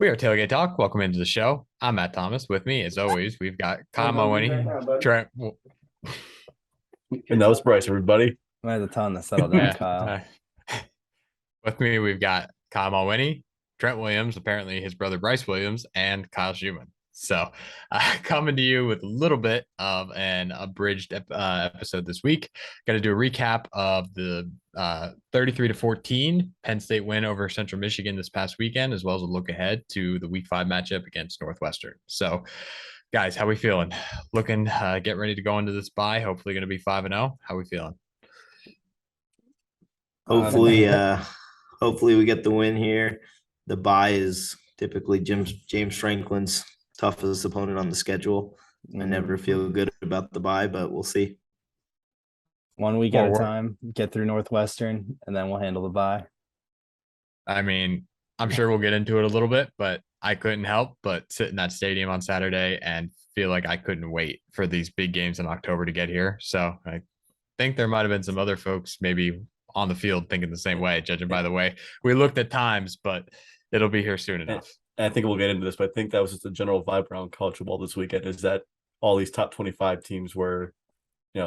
We are Tailgate Talk. Welcome into the show. I'm Matt Thomas. With me, as always, we've got Kyle Winnie, Trent. And that was Bryce, everybody. I had to tell him to settle down, Yeah. Kyle. With me, we've got Kyle Winnie, Trent Williams, apparently his brother Bryce Williams, and Kyle Schumann. So, coming to you with a little bit of an abridged episode this week. Got to do a recap of the 33-14 Penn State win over Central Michigan this past weekend, as well as a look ahead to the Week 5 matchup against Northwestern. So, guys, how we feeling? Looking, get ready to go into this bye. Hopefully, going to be 5-0. How we feeling? Hopefully we get the win here. The bye is typically James Franklin's toughest opponent on the schedule. I never feel good about the bye, but we'll see. 1 week at a time, get through Northwestern, and then we'll handle the bye. I mean, I'm sure we'll get into it a little bit, but I couldn't help but sit in that stadium on Saturday and feel like I couldn't wait for these big games in October to get here. So I think there might have been some other folks maybe on the field thinking the same way, judging by the way we looked at times, but it'll be here soon enough. And I think we'll get into this, but I think that was just the general vibe around college football this weekend is that all these top 25 teams were,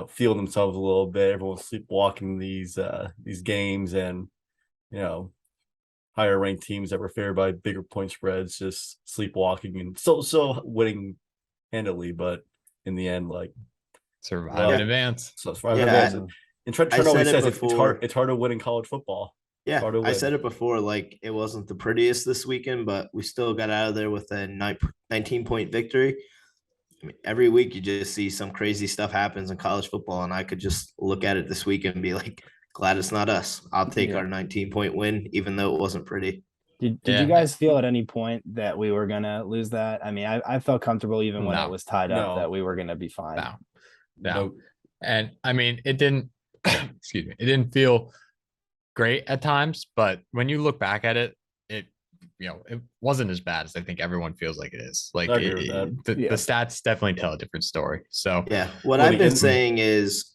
feeling themselves a little bit. Everyone's sleepwalking these games, and, higher ranked teams that were favored by bigger point spreads just sleepwalking and so winning handily, but in the end, like survive in advance. So survive in advance. And Trent always says it's hard to win in college football. Yeah, I said it before, like it wasn't the prettiest this weekend, but we still got out of there with a 19-point victory. I mean, every week you just see some crazy stuff happens in college football, and I could just look at it this week and be like, glad it's not us. I'll take our 19-point win, even though it wasn't pretty. Did you guys feel at any point that we were going to lose that? I mean, I felt comfortable even when it was tied up that we were going to be fine. No. And I mean, it didn't, excuse me, it didn't feel great at times, but when you look back at it, it wasn't as bad as I think everyone feels like it is. Like the stats definitely tell a different story. So what I've been saying is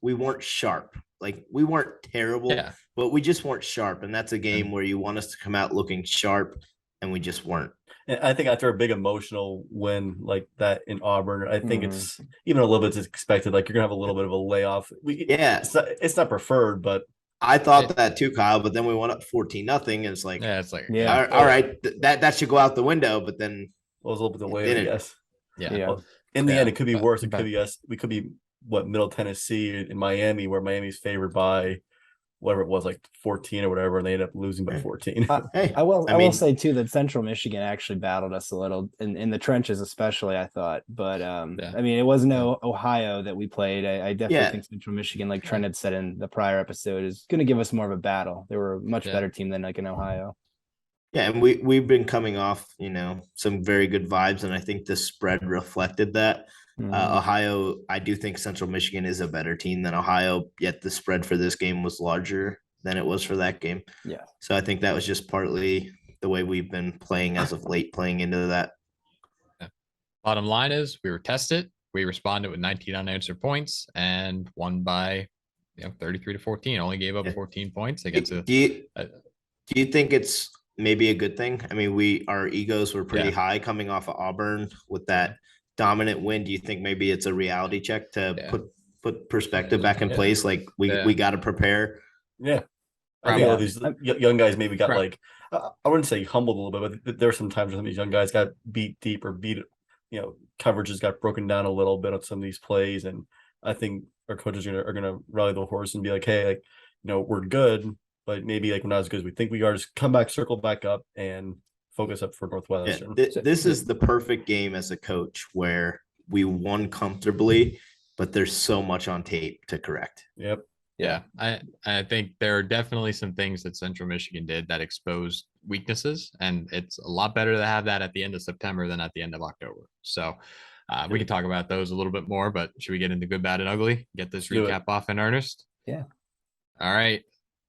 we weren't sharp. Like we weren't terrible, but we just weren't sharp. And that's a game where you want us to come out looking sharp, and we just weren't. And I think after a big emotional win like that in Auburn, I think it's even a little bit expected. Like you're gonna have a little bit of a layoff. It's not preferred, but I thought that too, Kyle. But then we went up 14-0, and it's like, all right, that should go out the window. But then it was a little bit delayed, I guess. Well, in the end, it could be worse. It could be us. We could be Middle Tennessee in Miami, where Miami's favored by whatever it was, like 14 or whatever, and they ended up losing by 14. I will say too that Central Michigan actually battled us a little in the trenches, especially, I thought. But I mean, it wasn't Ohio that we played. I definitely think Central Michigan, like Trent had said in the prior episode, is going to give us more of a battle. They were a much better team than like in Ohio. Yeah, and we've been coming off, some very good vibes, and I think the spread reflected that. Ohio, I do think Central Michigan is a better team than Ohio, yet the spread for this game was larger than it was for that game. Yeah. So I think that was just partly the way we've been playing as of late, playing into that. Bottom line is we were tested. We responded with 19 unanswered points and won by 33-14. Only gave up 14 points against do you think it's maybe a good thing? I mean, our egos were pretty high coming off of Auburn with that dominant win. Do you think maybe it's a reality check to put perspective back in place? Like we got to prepare. Yeah. I think all these young guys maybe got I wouldn't say humbled a little bit, but there are some times when these young guys got beat deep or coverages got broken down a little bit on some of these plays. And I think our coaches are gonna rally the horse and be like, hey, we're good, but maybe like we're not as good as we think we are. Just come back, circle back up, and focus up for Northwestern. This is the perfect game as a coach where we won comfortably, but there's so much on tape to correct. Yep. Yeah, I think there are definitely some things that Central Michigan did that exposed weaknesses, and it's a lot better to have that at the end of September than at the end of October. So we can talk about those a little bit more, but should we get into good, bad, and ugly? Get this recap off in earnest? Yeah. All right,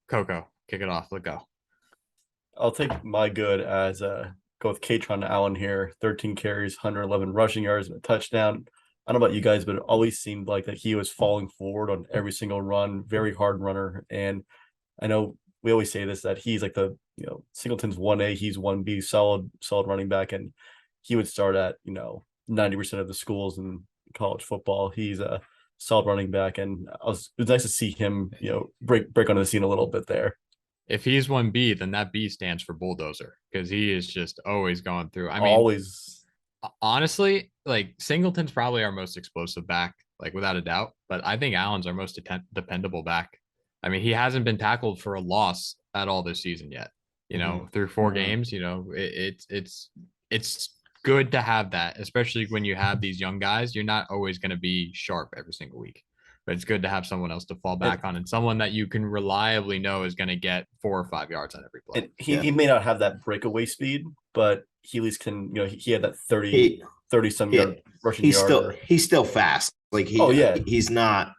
Coco, kick it off. Let's go. I'll take my good as go with Katron Allen here. 13 carries, 111 rushing yards, and a touchdown. I don't know about you guys, but it always seemed like that he was falling forward on every single run. Very hard runner. And I know we always say this, that he's like Singleton's 1A, he's 1B, solid running back, and he would start at 90% of the schools in college football. He's a solid running back, and it was nice to see him break onto the scene a little bit there. If he's 1B, then that B stands for bulldozer, because he is just always going through. I mean, always. Honestly, like Singleton's probably our most explosive back, like without a doubt. But I think Allen's our most dependable back. I mean, he hasn't been tackled for a loss at all this season yet. Through 4 games. It's good to have that, especially when you have these young guys. You're not always going to be sharp every single week, but it's good to have someone else to fall back on, and someone that you can reliably know is going to get 4 or 5 yards on every play. He may not have that breakaway speed, but he at least can, he had that 30 some yard rushing yard. He's still fast. Like he's not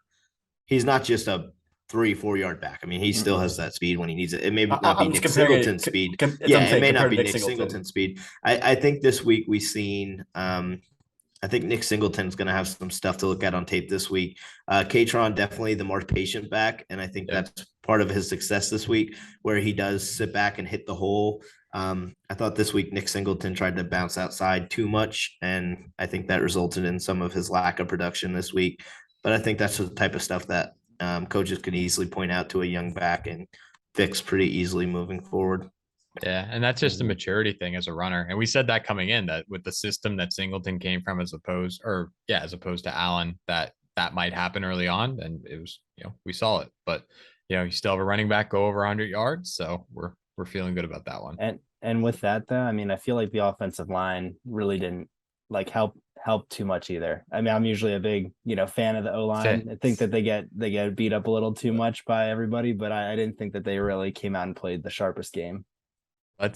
just a 3-4 yard back. I mean, he still has that speed when he needs it. It may not be Nick Singleton's speed. It may not be Nick Singleton's speed. I think this week we've seen I think Nick Singleton's going to have some stuff to look at on tape this week. Katron, definitely the more patient back, and I think that's part of his success this week, where he does sit back and hit the hole. I thought this week Nick Singleton tried to bounce outside too much, and I think that resulted in some of his lack of production this week. But I think that's the type of stuff that coaches can easily point out to a young back and fix pretty easily moving forward. Yeah, and that's just a maturity thing as a runner. And we said that coming in, that with the system that Singleton came from as opposed to Allen, that might happen early on. And it was, we saw it. But, you still have a running back go over 100 yards. So we're feeling good about that one. And with that, though, I mean, I feel like the offensive line really didn't help too much either. I mean, I'm usually a big, fan of the O-line. I think that they get beat up a little too much by everybody, but I didn't think that they really came out and played the sharpest game.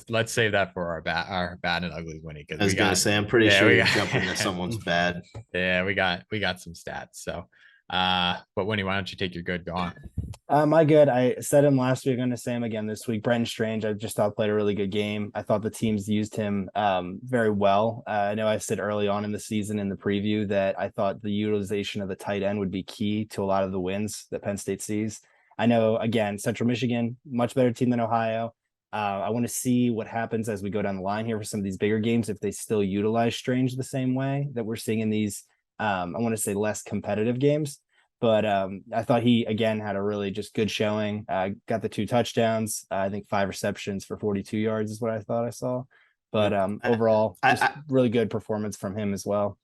Let's save that for our bad and ugly, Winnie. I was gonna say, I'm pretty sure you're jumping to someone's bad. Yeah, we got some stats. So, but Winnie, why don't you take your good? Go on. My good. I said him last week. I'm gonna say him again this week. Brenton Strange, I just thought played a really good game. I thought the teams used him very well. I know I said early on in the season in the preview that I thought the utilization of the tight end would be key to a lot of the wins that Penn State sees. I know, again, Central Michigan, much better team than Ohio. I want to see what happens as we go down the line here for some of these bigger games, if they still utilize Strange the same way that we're seeing in these, I want to say, less competitive games. But I thought he, again, had a really just good showing. Got the 2 touchdowns. I think 5 receptions for 42 yards is what I thought I saw. But overall, just really good performance from him as well.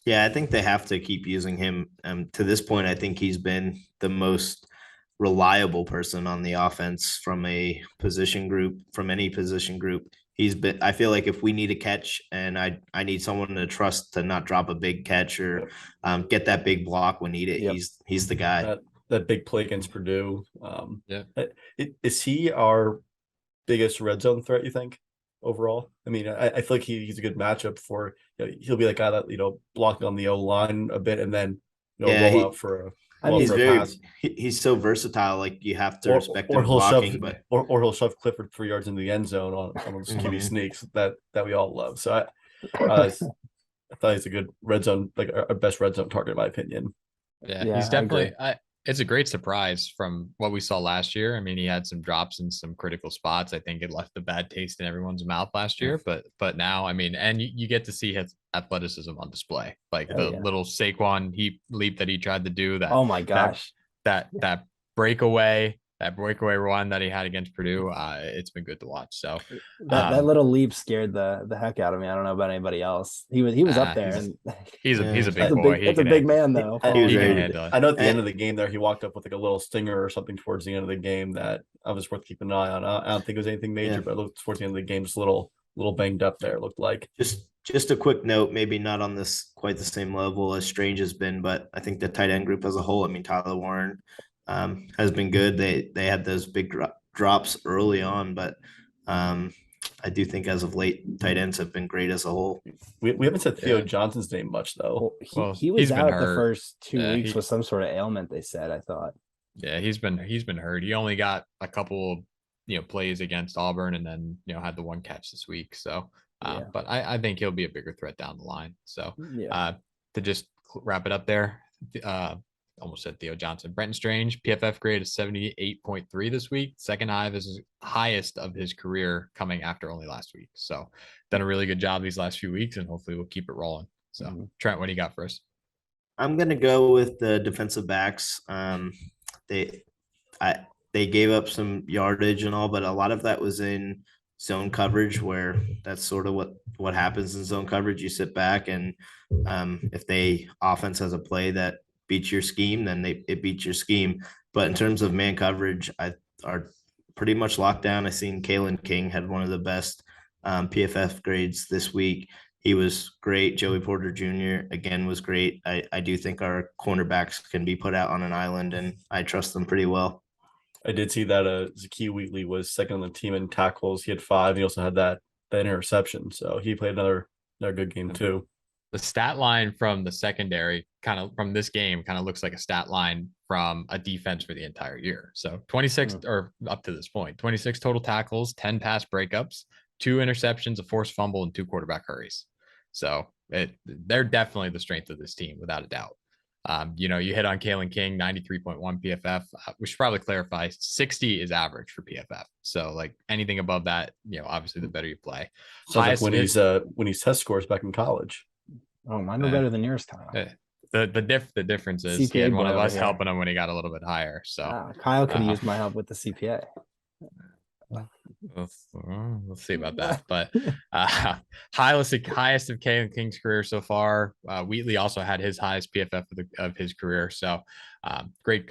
Yeah, I think they have to keep using him. To this point, I think he's been the most reliable person on the offense from any position group. I feel like if we need a catch and I need someone to trust to not drop a big catch or get that big block when needed, he's the guy. That big play against Purdue. Is he our biggest red zone threat, you think, overall? I mean, I feel like he's a good matchup for, he'll be the guy that, blocking on the O-line a bit and then roll out for a he's so versatile. Like, you have to respect him blocking, or he'll shove Clifford 3 yards into the end zone on those QB sneaks that we all love. So I thought he's a good red zone, like our best red zone target in my opinion. Yeah, he's definitely. It's a great surprise from what we saw last year. I mean, he had some drops in some critical spots. I think it left a bad taste in everyone's mouth last year, but now, I mean, and you get to see his athleticism on display, like little Saquon leap that he tried to do. That, oh my gosh, that breakaway run that he had against Purdue. It's been good to watch. So that little leap scared the heck out of me. I don't know about anybody else. He was up there, and he's a big boy. He's a big man though. I know at the end of the game there, he walked up with like a little stinger or something towards the end of the game that I was worth keeping an eye on. I don't think it was anything major, but it looked towards the end of the game, just a little banged up there. It looked like. Just a quick note, maybe not on this quite the same level as Strange has been, but I think the tight end group as a whole, I mean, Tyler Warren has been good. They had those big drops early on, but I do think as of late, tight ends have been great as a whole. We haven't said Theo Johnson's name much though. He was out the first 2 weeks with some sort of ailment, they said. I thought. Yeah, he's been hurt. He only got a couple plays against Auburn, and then had the 1 catch this week. So, but I think he'll be a bigger threat down the line. So, to just wrap it up there, almost said Theo Johnson. Brenton Strange, PFF grade is 78.3 this week. Second highest of his career coming after only last week. So done a really good job these last few weeks, and hopefully we'll keep it rolling. So Trent, what do you got for us? I'm going to go with the defensive backs. They gave up some yardage and all, but a lot of that was in zone coverage, where that's sort of what happens in zone coverage. You sit back, and if they offense has a play that beats your scheme, then it beats your scheme. But in terms of man coverage, are pretty much locked down. I seen Kalen King had one of the best PFF grades this week. He was great. Joey Porter Jr. again was great. I do think our cornerbacks can be put out on an island, and I trust them pretty well. I did see that Zakee Wheatley was second on the team in tackles. He had 5. He also had that interception. So he played another good game too. The stat line from the secondary from this game kind of looks like a stat line from a defense for the entire year. So 26 or up to this point, 26 total tackles, 10 pass breakups, 2 interceptions, a forced fumble, and 2 quarterback hurries. So they're definitely the strength of this team without a doubt. You hit on Kalen King, 93.1 PFF. We should probably clarify 60 is average for PFF. So like anything above that, obviously the better you play. So like when he's test scores back in college. Oh, mine were better than yours, Kyle. The difference is CPA he had one of us helping him when he got a little bit higher. So Kyle could use my help with the CPA. We'll see about that, but highest of Kalen King's career so far. Wheatley also had his highest PFF of his career, so great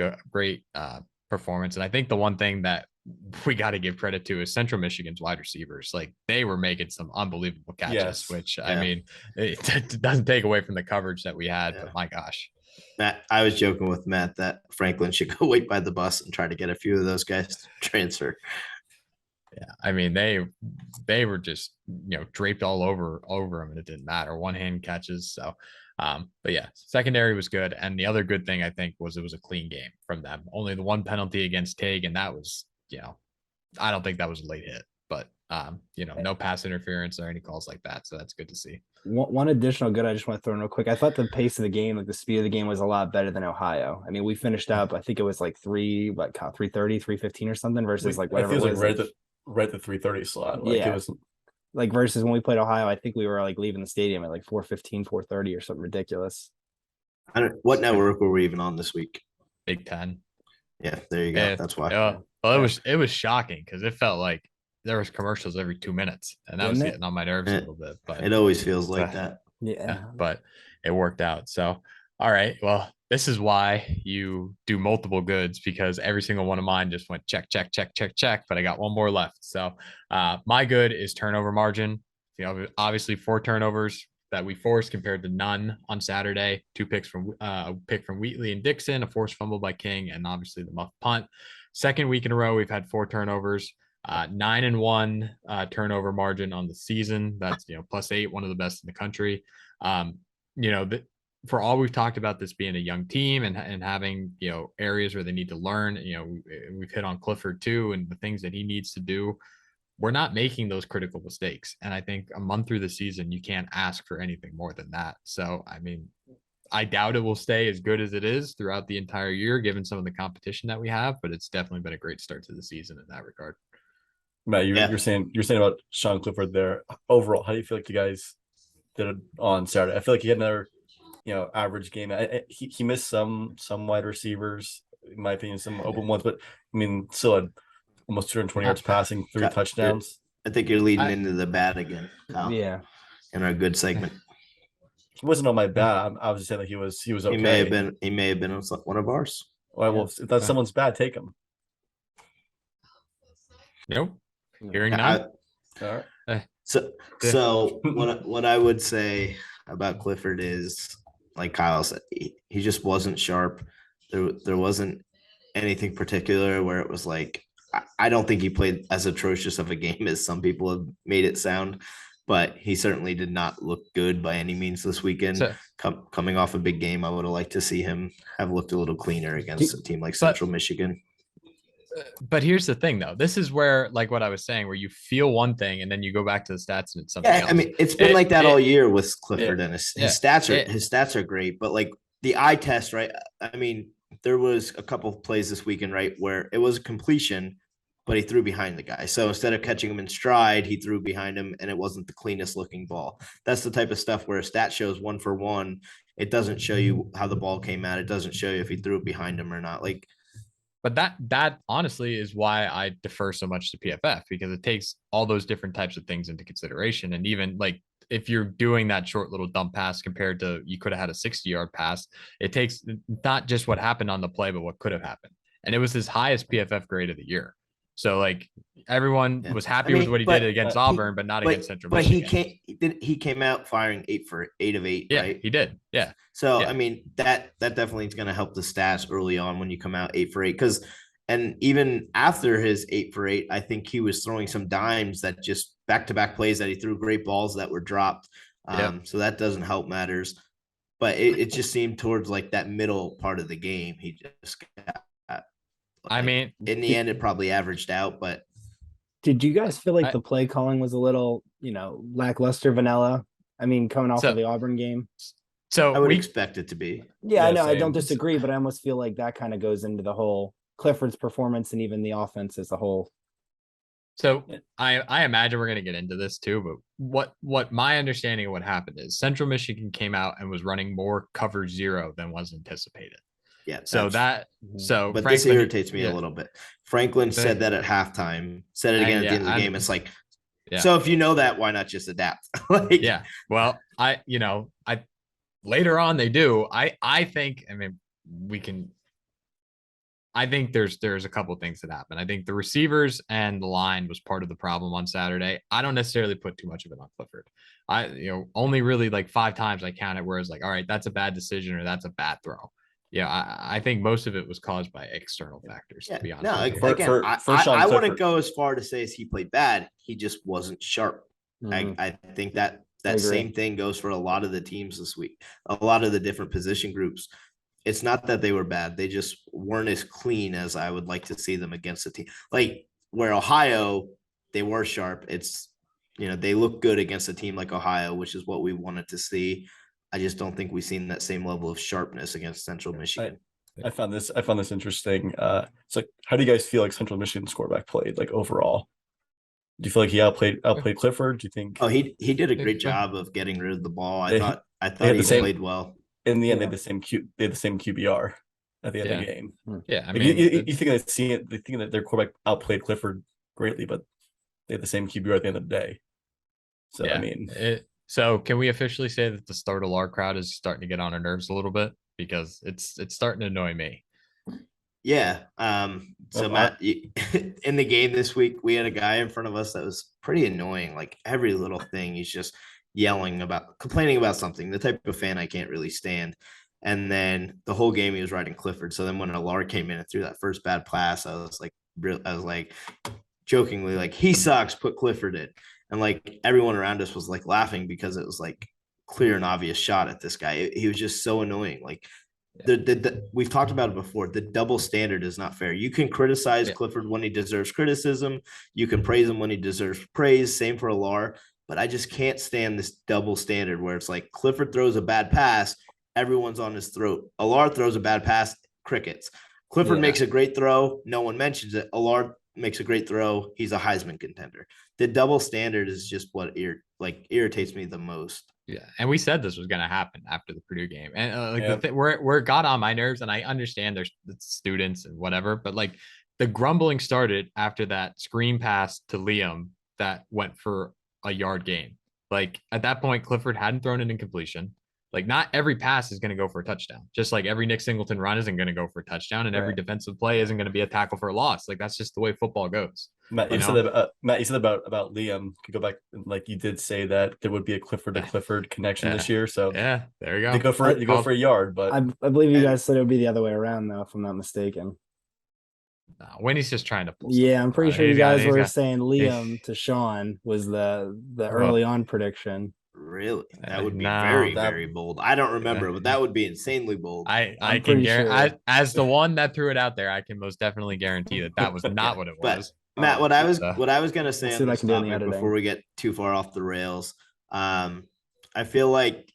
performance. And I think the one thing that we got to give credit to is Central Michigan's wide receivers. Like they were making some unbelievable catches, which I mean, it doesn't take away from the coverage that we had, but my gosh. Matt, I was joking with Matt that Franklin should go wait by the bus and try to get a few of those guys to transfer. Yeah, I mean they were just draped all over them, and it didn't matter. One-hand catches. So, but yeah, secondary was good, and the other good thing I think was it was a clean game from them. Only the one penalty against Tig, and that was I don't think that was a late hit, but no pass interference or any calls like that. So that's good to see. One additional good I just want to throw in real quick. I thought the pace of the game, like the speed of the game, was a lot better than Ohio. I mean, we finished up, I think it was like 3:30, 3:15 or something versus like whatever it was. Right at the 3:30 slot. It was like versus when we played Ohio, I think we were like leaving the stadium at like 4:15, 4:30 or something ridiculous. What network were we even on this week? Big Ten. Yeah, there you go. Yeah, that's why. Well, it was shocking because it felt like there was commercials every 2 minutes, and that was getting on my nerves a little bit. But it always feels like that. Yeah, but it worked out. So, all right, well, this is why you do multiple goods, because every single one of mine just went check, check, check, check, check. But I got one more left. So my good is turnover margin. Obviously 4 turnovers that we forced compared to none on Saturday. 2 picks from a pick from Wheatley and Dixon, a forced fumble by King, and obviously the muff punt. Second week in a row, we've had 4 turnovers. 9-1 turnover margin on the season. That's +8, one of the best in the country. For all we've talked about this being a young team and having areas where they need to learn, we've hit on Clifford too and the things that he needs to do. We're not making those critical mistakes, and I think a month through the season you can't ask for anything more than that. So I mean, I doubt it will stay as good as it is throughout the entire year given some of the competition that we have, but it's definitely been a great start to the season in that regard. Matt, you're saying about Sean Clifford there. Overall, how do you feel like the guys did it on Saturday? I feel like he had another average game. He missed some wide receivers, in my opinion, some open ones, but I mean, still had almost 220 yards passing, 3 touchdowns. I think you're leading into the bad again, Kyle. Yeah, in our good segment. He wasn't on my bad. I was just saying that he was okay. He may have been on one of ours. Well, if that's someone's bad, take him. Nope. Hearing none. All right. So what I would say about Clifford is, like Kyle said, he just wasn't sharp. There wasn't anything particular where it was like, I don't think he played as atrocious of a game as some people have made it sound, but he certainly did not look good by any means this weekend. Coming off a big game, I would have liked to see him have looked a little cleaner against a team like Central Michigan. But here's the thing, though. This is where, like what I was saying, where you feel one thing and then you go back to the stats and it's something else. I mean, it's been like that all year with Clifford, and his stats are great, but like the eye test, right? I mean, there was a couple of plays this weekend, right, where it was a completion, but he threw behind the guy. So instead of catching him in stride, he threw behind him, and it wasn't the cleanest looking ball. That's the type of stuff where a stat shows 1 for 1. It doesn't show you how the ball came out. It doesn't show you if he threw it behind him or not. Like, but that honestly is why I defer so much to PFF, because it takes all those different types of things into consideration. And even like if you're doing that short little dump pass compared to you could have had a 60-yard pass, it takes not just what happened on the play, but what could have happened. And it was his highest PFF grade of the year. So like everyone was happy with what he did against Auburn, but not against Central Michigan. But he came out firing 8 for 8 of 8. Yeah, right? he did. Yeah. So I mean that definitely is going to help the stats early on when you come out 8 for 8. And even after his 8 for 8, I think he was throwing some dimes that just back-to-back plays that he threw great balls that were dropped. So that doesn't help matters. But it just seemed towards like that middle part of the game, he just got. I mean, in the end, it probably averaged out, but did you guys feel like the play calling was a little, lackluster, vanilla? I mean, coming off of the Auburn game. So I would expect it to be. Yeah, I know. I don't disagree, but I almost feel like that kind of goes into the whole Clifford's performance and even the offense as a whole. So I imagine we're going to get into this too, but what my understanding of what happened is Central Michigan came out and was running more cover 0 than was anticipated. Yeah. But this irritates me a little bit. Franklin said that at halftime, said it again at the end of the game. It's like, so if you know that, why not just adapt? Well, I later on they do. I think, I think there's a couple of things that happen. I think the receivers and the line was part of the problem on Saturday. I don't necessarily put too much of it on Clifford. Only really like 5 times I counted where it's like, all right, that's a bad decision or that's a bad throw. Yeah, I think most of it was caused by external factors, to be honest. No, again, I wouldn't go as far to say as he played bad. He just wasn't sharp. Mm-hmm. I think that same thing goes for a lot of the teams this week, a lot of the different position groups. It's not that they were bad. They just weren't as clean as I would like to see them against a team. Like where Ohio, they were sharp. It's, they look good against a team like Ohio, which is what we wanted to see. I just don't think we've seen that same level of sharpness against Central Michigan. I found this interesting. It's like, how do you guys feel like Central Michigan's quarterback played, like overall? Do you feel like he outplayed Clifford? Do you think? Oh, he did a great job of getting rid of the ball. I thought he played well. In the end, they had the same QBR at the end of the game. Yeah, I mean, you think they think that their quarterback outplayed Clifford greatly, but they had the same QBR at the end of the day. So So can we officially say that the start of our crowd is starting to get on our nerves a little bit, because it's starting to annoy me? Yeah. Matt, in the game this week, we had a guy in front of us that was pretty annoying. Like every little thing, he's just complaining about something, the type of fan I can't really stand. And then the whole game he was riding Clifford. So then when Alar came in and threw that first bad pass, I was like jokingly like, he sucks, put Clifford in. And like everyone around us was like laughing because it was like clear and obvious shot at this guy. He was just so annoying. Like we've talked about it before. The double standard is not fair. You can criticize Clifford when he deserves criticism. You can praise him when he deserves praise. Same for Alar. But I just can't stand this double standard where it's like Clifford throws a bad pass, everyone's on his throat. Alar throws a bad pass, crickets. Clifford makes a great throw, no one mentions it. Alar makes a great throw, he's a Heisman contender. The double standard is just what irritates me the most. Yeah, and we said this was going to happen after the Purdue game, and where it got on my nerves, and I understand there's students and whatever, but like the grumbling started after that screen pass to Liam that went for a yard gain. Like at that point, Clifford hadn't thrown an incompletion. Like not every pass is going to go for a touchdown. Just like every Nick Singleton run isn't going to go for a touchdown, and every defensive play isn't going to be a tackle for a loss. Like that's just the way football goes. Matt, you said about Liam. Could go back, like you did say that there would be a Clifford to Clifford connection this year. So there you go. You go for a yard, but I believe you guys said it would be the other way around, though, if I'm not mistaken. No, Winnie's just trying to pull. Yeah, I'm pretty sure you guys were saying Liam to Sean was the early on prediction. Really? That would be very bold. I don't remember, but that would be insanely bold. I can guarantee, as the one that threw it out there, I can most definitely guarantee that was not what it was. Matt, what I was going to say on this topic before we get too far off the rails, I feel like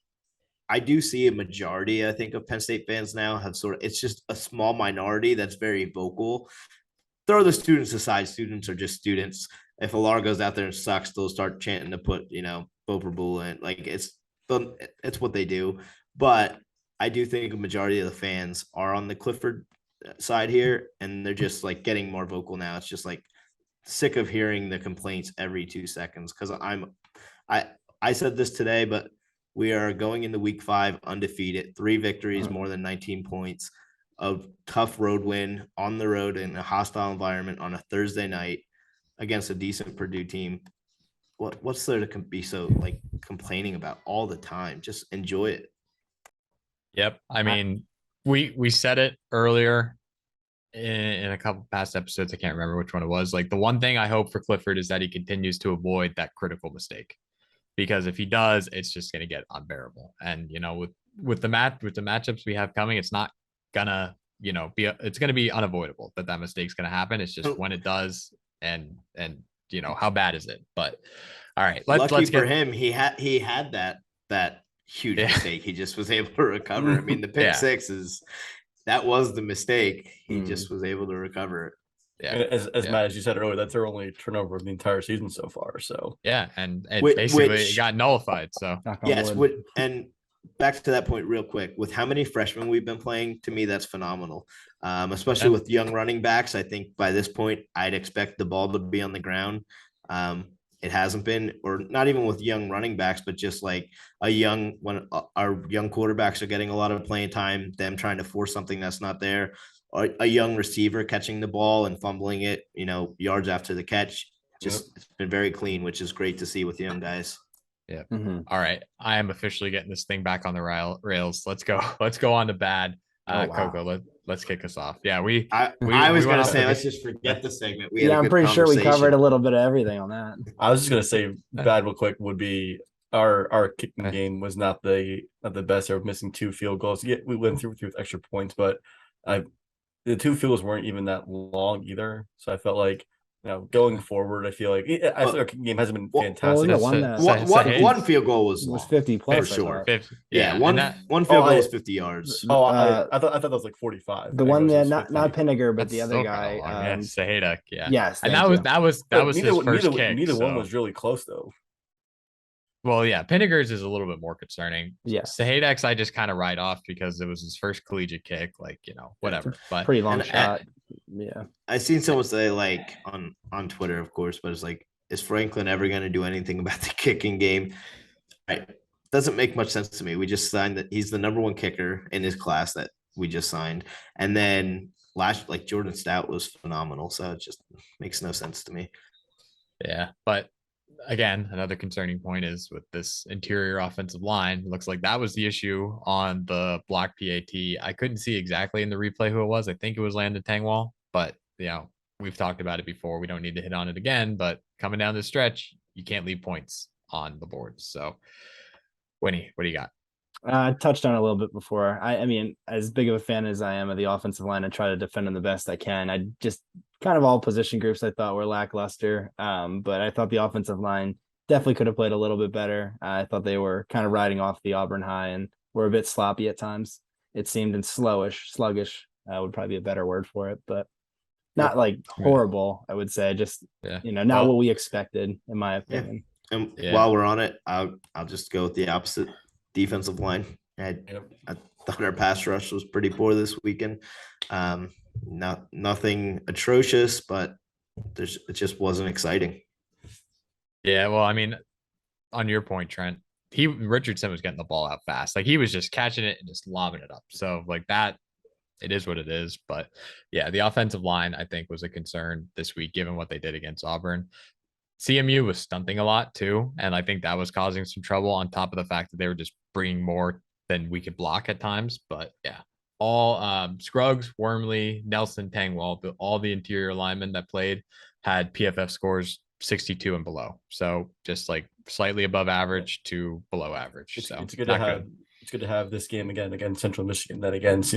I do see a majority, I think, of Penn State fans now have it's just a small minority that's very vocal. Throw the students aside. Students are just students. If a Alar goes out there and sucks, they'll start chanting to put, Boper in. Like it's what they do. But I do think a majority of the fans are on the Clifford side here, and they're just like getting more vocal now. It's just like sick of hearing the complaints every 2 seconds. Because I said this today, but we are going into week 5 undefeated, 3 victories, more than 19 points. A tough road win on the road in a hostile environment on a Thursday night against a decent Purdue team. What's there to be so like complaining about all the time? Just enjoy it. Yep. I mean, we said it earlier in a couple past episodes. I can't remember which one it was. Like the one thing I hope for Clifford is that he continues to avoid that critical mistake, because if he does, it's just going to get unbearable. And with the matchups we have coming, it's not gonna it's gonna be unavoidable that mistake's gonna happen. It's just when it does, and how bad is it? But all right, let's for him, he had that huge mistake. He just was able to recover. I mean, the pick 6 that was the mistake. He just was able to recover it. Yeah, as Matt, as you said earlier, that's their only turnover of the entire season so far. So yeah, and basically it got nullified. So yes, and back to that point real quick, with how many freshmen we've been playing, to me that's phenomenal. Especially with young running backs. I think by this point I'd expect the ball to be on the ground. It hasn't been, or not even with young running backs, but just like when our young quarterbacks are getting a lot of playing time, them trying to force something that's not there, or a young receiver catching the ball and fumbling it, yards after the catch. It's been very clean, which is great to see with young guys. Yeah. All right. I am officially getting this thing back on the rails. Let's go on to bad. Coco, let's kick us off. Yeah, I was going to say, let's just forget the segment. I'm pretty sure we covered a little bit of everything on that. I was just going to say, bad real quick would be our kicking game was not the best. They were missing 2 field goals. Yeah, we went through with extra points, but the 2 field goals weren't even that long either. So I felt like, going forward, I feel like our game hasn't been fantastic. One field goal was 50 plus for sure. 50, one field goal was 50 yards. I thought that was like 45. The one that not Pinniger, but the other guy, Sahedek. Yeah. Yes, and that was his first kick. Neither one was really close though. Well, yeah, Pinniger's is a little bit more concerning. Yeah, Sahedek's I just kind of write off because it was his first collegiate kick, whatever. But pretty long shot. Yeah, I seen someone say like on Twitter, of course, but it's like, is Franklin ever going to do anything about the kicking game? Right, doesn't make much sense to me. We just signed that he's the number 1 kicker in his class that we just signed, and then Jordan Stout was phenomenal, so it just makes no sense to me. Yeah, but again, another concerning point is with this interior offensive line. It looks like that was the issue on the block PAT. I couldn't see exactly in the replay who it was. I think it was Landon Tangwall, but we've talked about it before. We don't need to hit on it again, but coming down the stretch, you can't leave points on the board. So Winnie, what do you got? I touched on it a little bit before. I mean, as big of a fan as I am of the offensive line, I try to defend them the best I can. I just kind of all position groups I thought were lackluster. But I thought the offensive line definitely could have played a little bit better. I thought they were kind of riding off the Auburn high and were a bit sloppy at times. It seemed, and sluggish would probably be a better word for it, but not like horrible. I would say just, not what we expected in my opinion. And while we're on it, I'll just go with the opposite. Defensive line. I thought our pass rush was pretty poor this weekend. Nothing atrocious, but it just wasn't exciting. Yeah, well, I mean, on your point, Trent, Richardson was getting the ball out fast. Like he was just catching it and just lobbing it up. So like that, it is what it is. But yeah, the offensive line I think was a concern this week, given what they did against Auburn. CMU was stunting a lot too, and I think that was causing some trouble on top of the fact that they were just bringing more than we could block at times. But yeah, all Scruggs, Wormley, Nelson, Tangwall, all the interior linemen that played had PFF scores 62 and below. So just like slightly above average to below average. It's good to have. It's good to have this game against Central Michigan, then against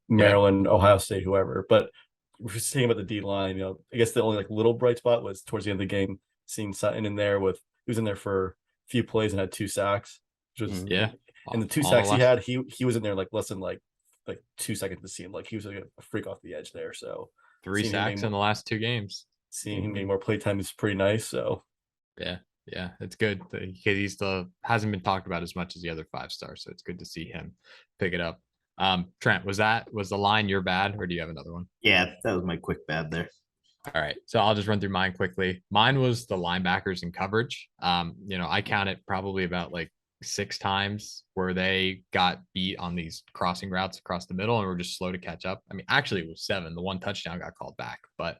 Maryland, Ohio State, whoever. But we're saying about the D line, I guess the only little bright spot was towards the end of the game, seeing Sutton in there he was in there for a few plays and had 2 sacks, which was And the 2 sacks he had, he was in there like less than like 2 seconds to see him. Like he was like a freak off the edge there. So 3 sacks in the last 2 games. Seeing him getting more play time is pretty nice. So yeah, it's good because he still hasn't been talked about as much as the other 5 stars. So it's good to see him pick it up. Trent, was the line your bad, or do you have another one? Yeah, that was my quick bad there. All right, so I'll just run through mine quickly. Mine was the linebackers in coverage. I counted probably about like 6 times where they got beat on these crossing routes across the middle and were just slow to catch up. I mean, actually it was 7. The 1 touchdown got called back, but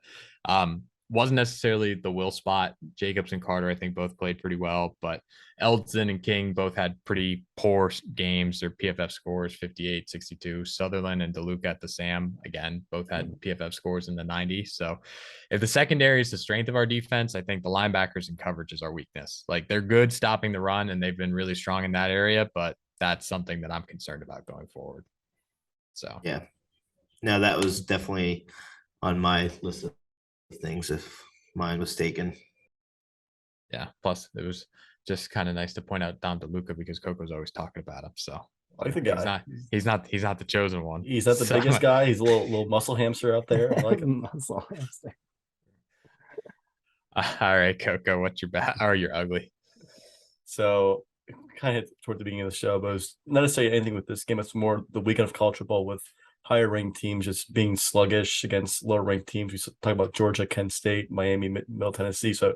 wasn't necessarily the will spot. Jacobs and Carter, I think, both played pretty well, but Eldson and King both had pretty poor games. Their PFF scores 58, 62. Sutherland and DeLuca at the Sam, again, both had PFF scores in the 90s. So if the secondary is the strength of our defense, I think the linebackers and coverage is our weakness. Like, they're good stopping the run, and they've been really strong in that area, but that's something that I'm concerned about going forward. So yeah, no, that was definitely on my list of things if mine was taken. Yeah, plus it was just kind of nice to point out Dom DeLuca because Coco's always talking about him. So I think he's not the chosen one. He's not the biggest guy. He's a little muscle hamster out there. I like him. Muscle hamster. All right, Coco, what's your bad or your ugly? So kind of toward the beginning of the show, but it was not necessarily anything with this game. It's more the weekend of college football with higher ranked teams just being sluggish against lower ranked teams. We talk about Georgia, Kent State, Miami, Middle Tennessee. So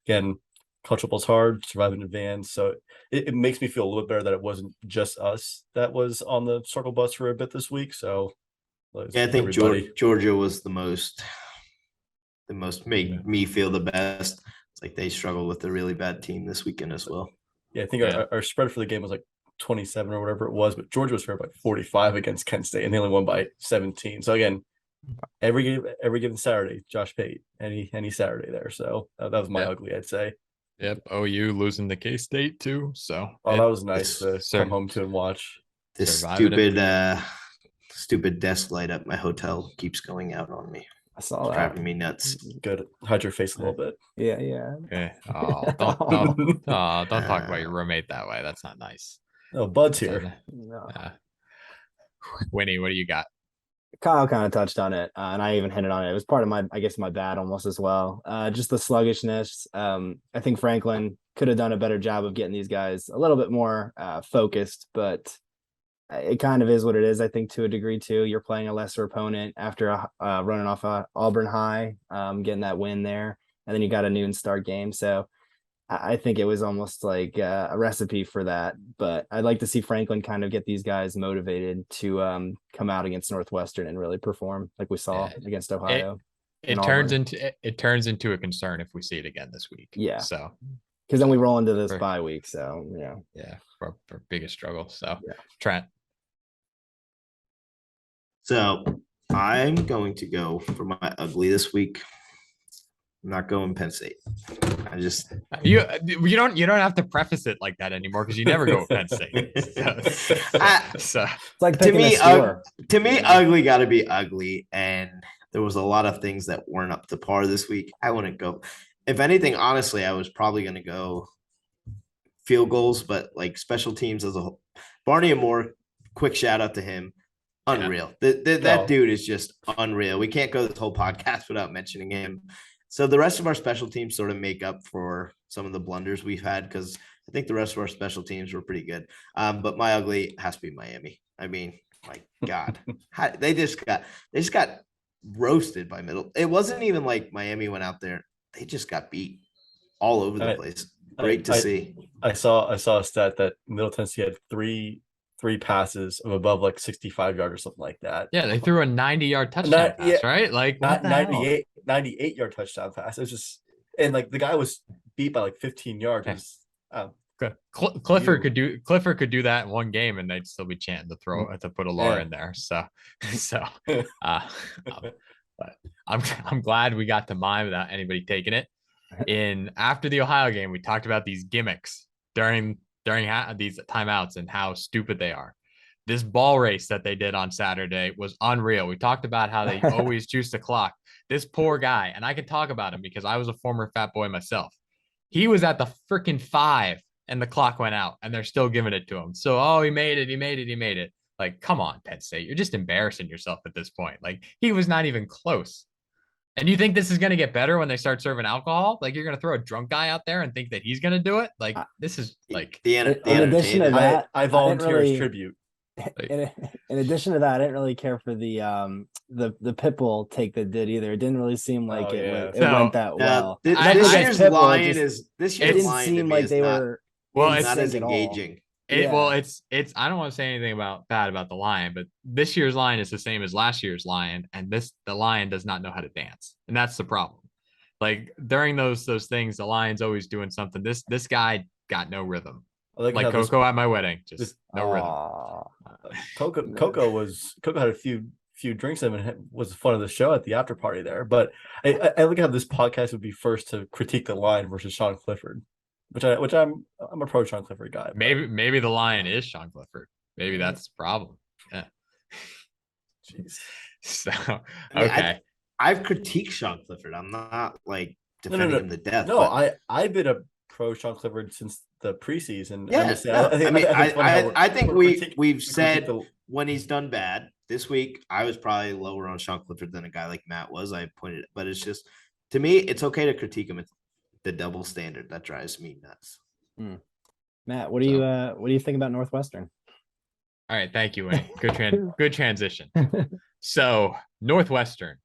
again, college football's hard, survive in advance. So it makes me feel a little bit better that it wasn't just us that was on the circle bus for a bit this week. So yeah, I think Georgia was the most made me feel the best. It's like they struggled with a really bad team this weekend as well. Yeah, I think our spread for the game was like 27 or whatever it was, but Georgia was fair by 45 against Kent State, and they only won by 17. So again, every given Saturday, Josh Pate, any Saturday there. So that was my ugly, I'd say. Yep, OU losing to K-State too. So that was nice to come home to and watch. This stupid desk light at my hotel keeps going out on me. I saw that. Driving me nuts. Good. Hide your face a little bit. Yeah. Okay. Don't talk about your roommate that way. That's not nice. Oh, Bud's here. No. Winnie, what do you got? Kyle kind of touched on it, and I even hinted on it. It was part of my bad almost as well. Just the sluggishness. I think Franklin could have done a better job of getting these guys a little bit more focused, but it kind of is what it is. I think to a degree too. You're playing a lesser opponent after running off Auburn High, getting that win there, and then you got a noon start game. So I think it was almost like a recipe for that, but I'd like to see Franklin kind of get these guys motivated to come out against Northwestern and really perform like we saw against Ohio. It turns into a concern if we see it again this week. Yeah. So because then we roll into this bye week. So for biggest struggle. So yeah. Trent. So I'm going to go for my ugly this week. I'm not going Penn State. I just you don't have to preface it like that anymore because you never go with Penn State. So it's like to me, ugly got to be ugly, and there was a lot of things that weren't up to par this week. I wouldn't go. If anything, honestly, I was probably going to go field goals, but like special teams as a whole. Barney Moore, quick shout out to him. Unreal. That dude is just unreal. We can't go this whole podcast without mentioning him. So the rest of our special teams sort of make up for some of the blunders we've had because I think the rest of our special teams were pretty good. But my ugly has to be Miami. I mean, my God, they just got roasted by Middle. It wasn't even like Miami went out there; they just got beat all over the place. Great to see. I saw a stat that Middle Tennessee had three passes of above like 65 yards or something like that. Yeah, they threw a 90-yard touchdown pass, right? Like not 98-yard touchdown pass. It was just, and like the guy was beat by like 15 yards. Clifford could do that in one game, and they'd still be chanting to put a Laura in there. So, but I'm glad we got to mine without anybody taking it. After the Ohio game, we talked about these gimmicks during these timeouts and how stupid they are. This ball race that they did on Saturday was unreal. We talked about how they always juice the clock. This poor guy, and I can talk about him because I was a former fat boy myself. He was at the freaking 5 and the clock went out, and they're still giving it to him. So, oh, he made it. Like, come on, Penn State. You're just embarrassing yourself at this point. Like, he was not even close. And you think this is going to get better when they start serving alcohol? Like, you're going to throw a drunk guy out there and think that he's going to do it? Like, this is like in addition to that, I volunteer as tribute. In addition to that, I didn't really care for the Pitbull take that did either. It didn't really seem like it went that well. This year's line didn't seem like they were. Well, it's not as engaging. It's I don't want to say anything bad about the Lion, but this year's Lion is the same as last year's Lion, and the Lion does not know how to dance, and that's the problem. Like during those things, the Lion's always doing something. This guy got no rhythm. Like Coco at my wedding, just no rhythm. Coco had a few drinks and was fun of the show at the after party there. But I look at how this podcast would be first to critique the Lion versus Sean Clifford. Which I'm a pro Sean Clifford guy. But... Maybe the Lion is Sean Clifford. Maybe that's the problem. Yeah. Jeez. So okay. I've critiqued Sean Clifford. I'm not like defending him to death. No, I've been a pro Sean Clifford since the preseason. Yeah. I think we've said when he's done bad. This week I was probably lower on Sean Clifford than a guy like Matt was. I pointed, but it's just to me, it's okay to critique him. It's the double standard that drives me nuts. Matt, what do you think about Northwestern? All right, thank you, Wayne. Good transition. So Northwestern,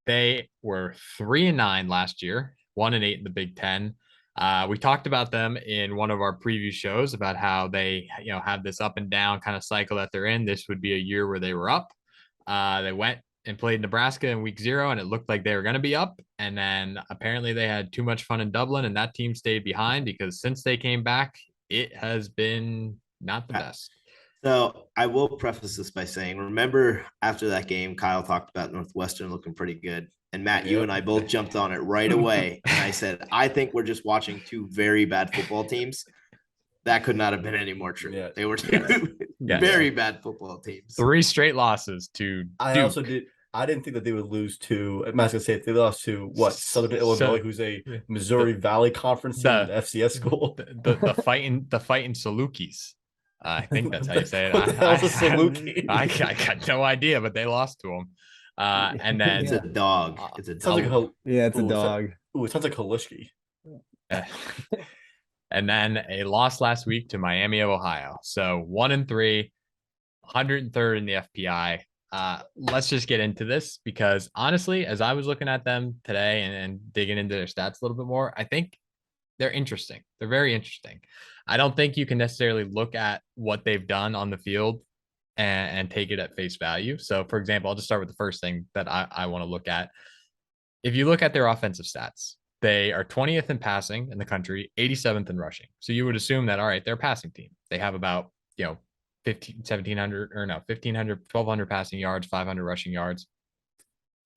they were 3-9 last year, 1-8 in the Big Ten. We talked about them in one of our preview shows about how they, have this up and down kind of cycle that they're in. This would be a year where they were up. They went and played Nebraska in week 0, and it looked like they were going to be up. And then apparently they had too much fun in Dublin, and that team stayed behind because since they came back, it has been not the best. So I will preface this by saying, remember after that game, Kyle talked about Northwestern looking pretty good. And Matt, you and I both jumped on it right away. And I said, I think we're just watching two very bad football teams. That could not have been any more true. Yeah. They were two very bad football teams. 3 straight losses to Duke. I didn't think that they would lose to. I'm not gonna say they lost to what Southern Illinois, who's a Missouri Valley Conference FCS school. The fighting Salukis. I think that's how you say it. What the hell's a Saluki? I got no idea, but they lost to them. And then it's a dog. It's a dog. It's a dog. It sounds like Halishki. And then a loss last week to Miami of Ohio. So 1-3, 103rd in the FPI. Let's just get into this because honestly, as I was looking at them today and digging into their stats a little bit more, I think they're interesting. They're very interesting. I don't think you can necessarily look at what they've done on the field and take it at face value. So for example, I'll just start with the first thing that I want to look at. If you look at their offensive stats, they are 20th in passing in the country, 87th in rushing. So you would assume that, all right, they're a passing team. They have about, 1,500 1,200 passing yards, 500 rushing yards.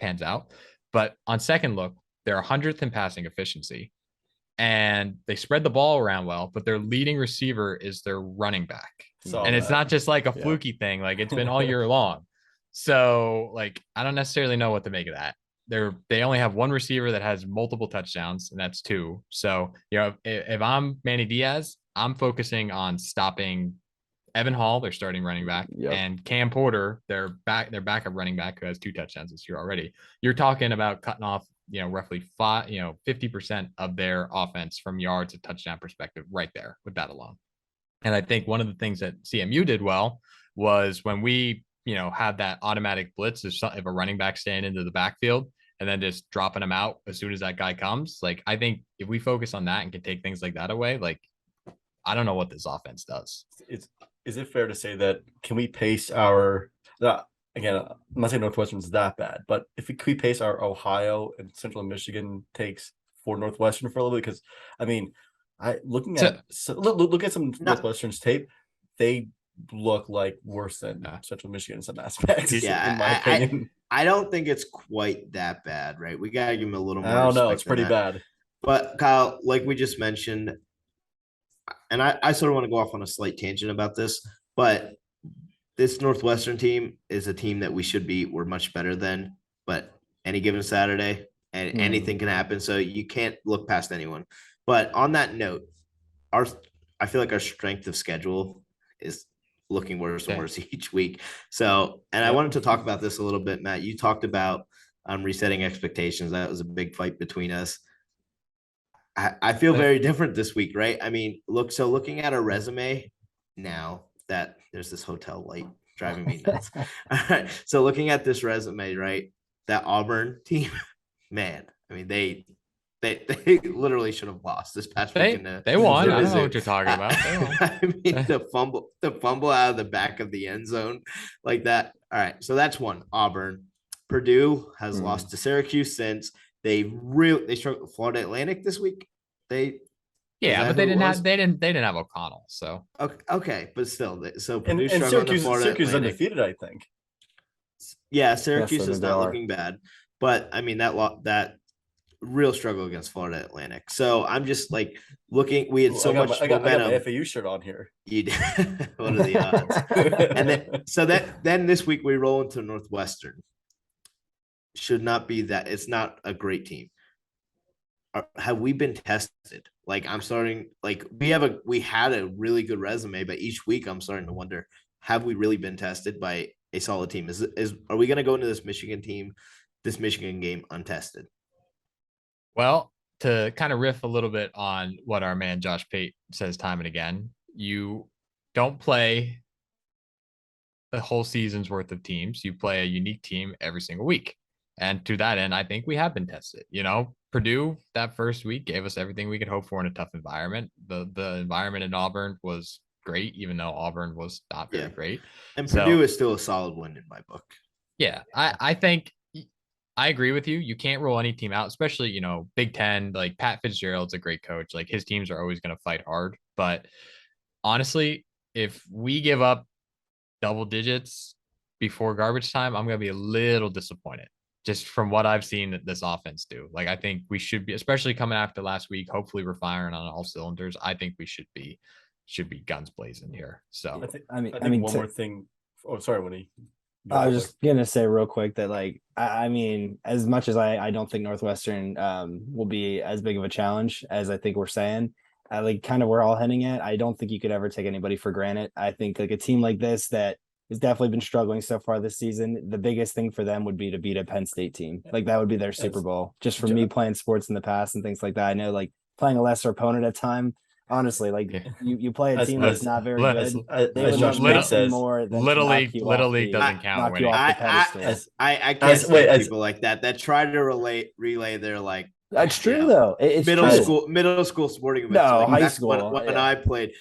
Pans out. But on second look, they're 100th in passing efficiency. And they spread the ball around well, but their leading receiver is their running back. And it's not just like a fluky thing. Like it's been all year long. So like, I don't necessarily know what to make of that. They only have one receiver that has multiple touchdowns, and that's 2. So, if I'm Manny Diaz, I'm focusing on stopping Evan Hall, their starting running back, and Cam Porter, their backup running back, who has 2 touchdowns this year already. You're talking about cutting off, roughly 50% of their offense from yards to touchdown perspective right there with that alone. And I think one of the things that CMU did well was when we, had that automatic blitz if a running back staying into the backfield and then just dropping them out as soon as that guy comes. Like, I think if we focus on that and can take things like that away, like, I don't know what this offense does. Is it fair to say that can we pace our again, I'm not saying Northwestern's that bad, but if we pace our Ohio and Central Michigan takes for Northwestern for a little bit, because I mean, look at some Northwestern's tape, they look like worse than Central Michigan in some aspects. Yeah, in my opinion. I don't think it's quite that bad, right? We gotta give them a little more. I don't know, it's pretty bad. But Kyle, like we just mentioned, and I sort of want to go off on a slight tangent about this, but this Northwestern team is a team that we should be. We're much better than, but any given Saturday and anything can happen. So you can't look past anyone. But on that note, I feel like our strength of schedule is looking worse and worse each week. So, and I wanted to talk about this a little bit, Matt. You talked about resetting expectations. That was a big fight between us. I feel very different this week, right? I mean, looking at our resume now that there's this hotel light driving me nuts. All right. So looking at this resume, right? That Auburn team, man, I mean, they literally should have lost this past weekend. They won. I don't know what you're talking about. I mean, the fumble out of the back of the end zone like that. All right. So that's one. Auburn. Purdue has lost to Syracuse since. They struggled with Florida Atlantic this week. But they didn't have O'Connell. So okay, but still, so Purdue and Syracuse is undefeated, I think. Yeah, Syracuse is not looking bad, but I mean that real struggle against Florida Atlantic. So I'm just like looking. We had so much momentum. I got my FAU shirt on here. You did. What are the odds? And then this week we roll into Northwestern. Should not be that. It's not a great team. Have we been tested? Like I'm starting. Like we had a really good resume, but each week I'm starting to wonder: have we really been tested by a solid team? Are we going to go into this Michigan game untested? Well, to kind of riff a little bit on what our man Josh Pate says time and again, you don't play the whole season's worth of teams. You play a unique team every single week. And to that end, I think we have been tested. Purdue that first week gave us everything we could hope for in a tough environment. The environment in Auburn was great, even though Auburn was not very great. And Purdue is still a solid win in my book. Yeah, I think I agree with you. You can't roll any team out, especially, Big Ten. Like Pat Fitzgerald's a great coach. Like his teams are always going to fight hard. But honestly, if we give up double digits before garbage time, I'm going to be a little disappointed. Just from what I've seen that this offense do. Like, I think we should be, especially coming after last week, hopefully we're firing on all cylinders. I think we should be guns blazing here. So I mean, one more thing. Oh, sorry, Winnie. I was just going to say real quick that, like, I mean, as much as I don't think Northwestern will be as big of a challenge as I think we're saying, like kind of we're all heading at, I don't think you could ever take anybody for granted. I think like a team like this that has definitely been struggling so far this season, the biggest thing for them would be to beat a Penn State team. Like that would be their Super Bowl. Just from me playing sports in the past and things like that. I know like playing a lesser opponent at time, honestly, like you play a team that's not very good. As Josh says, Little League doesn't count. I can't say people like that try to relay their like. That's true though. It's middle school sporting events. No, high school. When I played,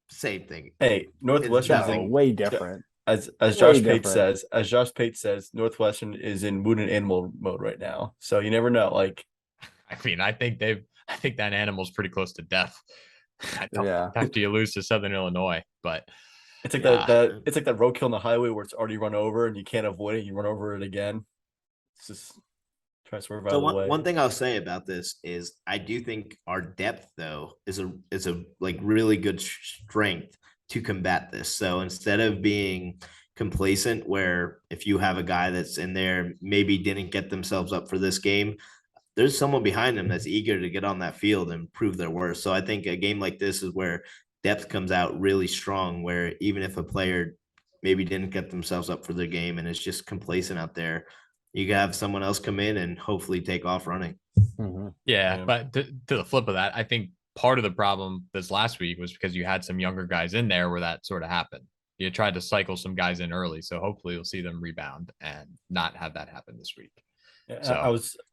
same thing. Hey, Northwestern way different. As Josh Pate says, Northwestern is in wounded animal mode right now. So you never know. Like, I mean, I think that animal's pretty close to death. After you lose to Southern Illinois, but it's like it's like that roadkill on the highway where it's already run over and you can't avoid it. You run over it again. It's just try to swerve out of the way. One thing I'll say about this is I do think our depth though is a like really good strength to combat this. So instead of being complacent, where if you have a guy that's in there maybe didn't get themselves up for this game, there's someone behind them that's eager to get on that field and prove their worth. So I think a game like this is where depth comes out really strong, where even if a player maybe didn't get themselves up for their game and is just complacent out there, you can have someone else come in and hopefully take off running. Mm-hmm. Yeah, but to the flip of that, I think part of the problem this last week was because you had some younger guys in there where that sort of happened. You tried to cycle some guys in early, so hopefully you'll see them rebound and not have that happen this week. Yeah, so I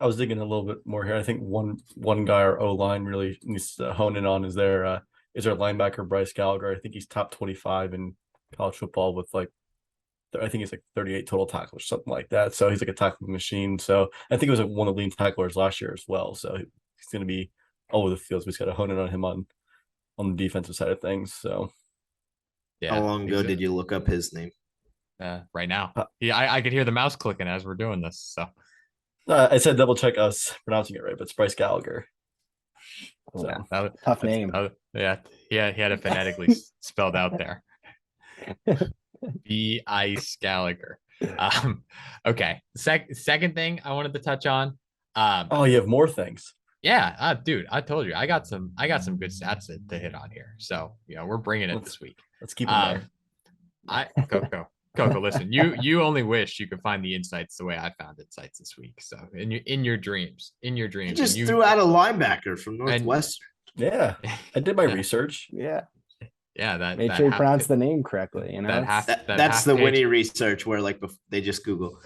was digging a little bit more here. I think one guy or O-line really needs to hone in on is our linebacker Bryce Gallagher. I think he's top 25 in college football with like I think he's like 38 total tackles, something like that. So he's like a tackling machine. So I think he was like one of the leading tacklers last year as well. So he's going to be all over the field. So we just got to hone in on him on the defensive side of things. So yeah. How long ago did you look up his name? Right now. I could hear the mouse clicking as we're doing this. So I said double check us pronouncing it right, but it's Bryce Gallagher. So tough name. Yeah, he had it phonetically spelled out there. B-Ice Gallagher. Okay. Second thing I wanted to touch on. You have more things. Yeah, dude, I told you I got some good stats to hit on here. So we're bringing it this week. Let's keep them there. Coco, listen, you only wish you could find the insights the way I found insights this week. So in your dreams, you just threw out a linebacker from Northwestern. Yeah, I did my research. Yeah. Yeah, that make sure you pronounce the name correctly. That's the Winnie research where like they just Google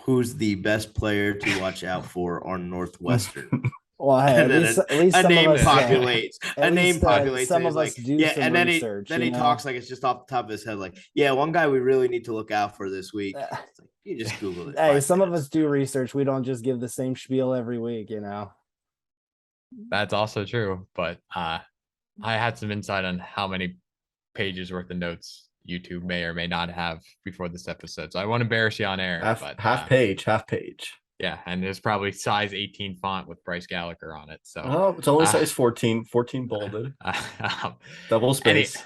who's the best player to watch out for on Northwestern. Well, hey, at least a name populates. A name populates. Some of us do some and then research. Then he talks like it's just off the top of his head. Like, yeah, one guy we really need to look out for this week. It's like, you just Google it. Hey, some of us do research. We don't just give the same spiel every week. That's also true. But I had some insight on how many pages worth of notes YouTube may or may not have before this episode. So I won't embarrass you on air. Half page. Yeah, and there's probably size 18 font with Bryce Gallagher on it. So it's only size 14 bolded. Double space.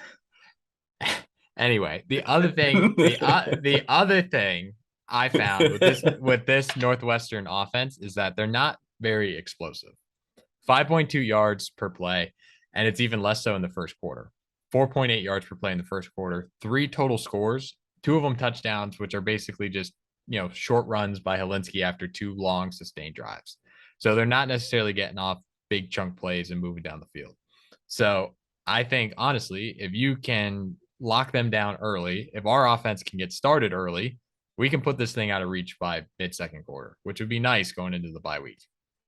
Anyway, the other thing, the other thing I found with this Northwestern offense is that they're not very explosive. 5.2 yards per play, and it's even less so in the first quarter. 4.8 yards per play in the first quarter. 3 total scores, 2 of them touchdowns, which are basically just short runs by Helinski after 2 long sustained drives. So they're not necessarily getting off big chunk plays and moving down the field. So I think, honestly, if you can lock them down early, if our offense can get started early, we can put this thing out of reach by mid-second quarter, which would be nice going into the bye week.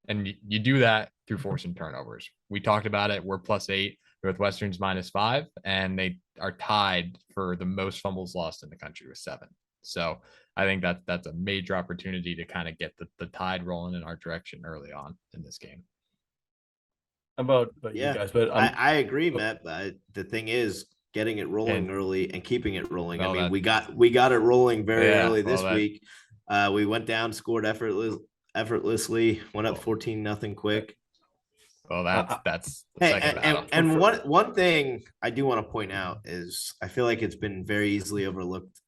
And you do that through forcing turnovers. We talked about it. We're +8. Northwestern's -5, and they are tied for the most fumbles lost in the country with 7. So I think that's a major opportunity to kind of get the tide rolling in our direction early on in this game. About you guys, but I agree, Matt. But the thing is, getting it rolling early and keeping it rolling. I mean, we got it rolling very early this week. We went down, scored effortlessly, went up 14-0 quick. Well, that's and one thing I do want to point out is I feel like it's been very easily overlooked.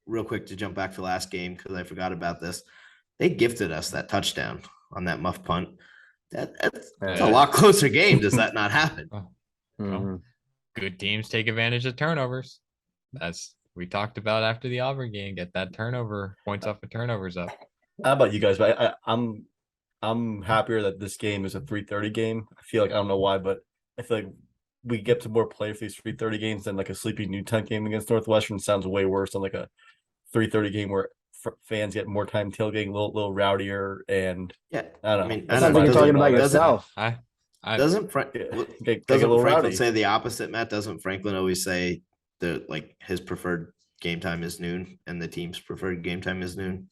Real quick to jump back to last game because I forgot about this. They gifted us that touchdown on that muff punt. That's a lot closer game. Does that not happen? Good teams take advantage of turnovers. As we talked about after the Auburn game, get that turnover points off of turnovers up. How about you guys? But I'm happier that this game is a 3:30 game. I feel like I don't know why, but I feel like we get to more play for these 3:30 games than like a sleepy Newtown game against Northwestern. Sounds way worse than like a 3:30 game where fans get more time tailgating, a little rowdier, and I don't know. I mean, sounds like you're talking about yourself. Doesn't Franklin say the opposite, Matt? Doesn't Franklin always say that like his preferred game time is noon and the team's preferred game time is noon?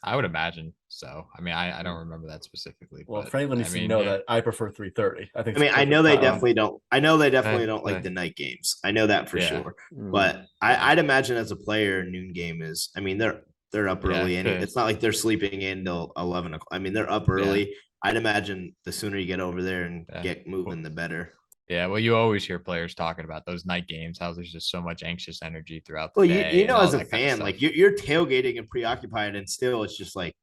I would imagine so. I mean, I don't remember that specifically. Well, Franklin needs to know that I prefer 3:30. I know they definitely don't. I know they definitely don't like the night games. I know that for sure. But I'd imagine as a player, noon game is. I mean, they're up early, and it's not like they're sleeping in till 11 o'clock. I mean, they're up early. I'd imagine the sooner you get over there and get moving, the better. Yeah, well, you always hear players talking about those night games, how there's just so much anxious energy throughout the day. You know, as a fan, like you're tailgating and preoccupied, and still it's just like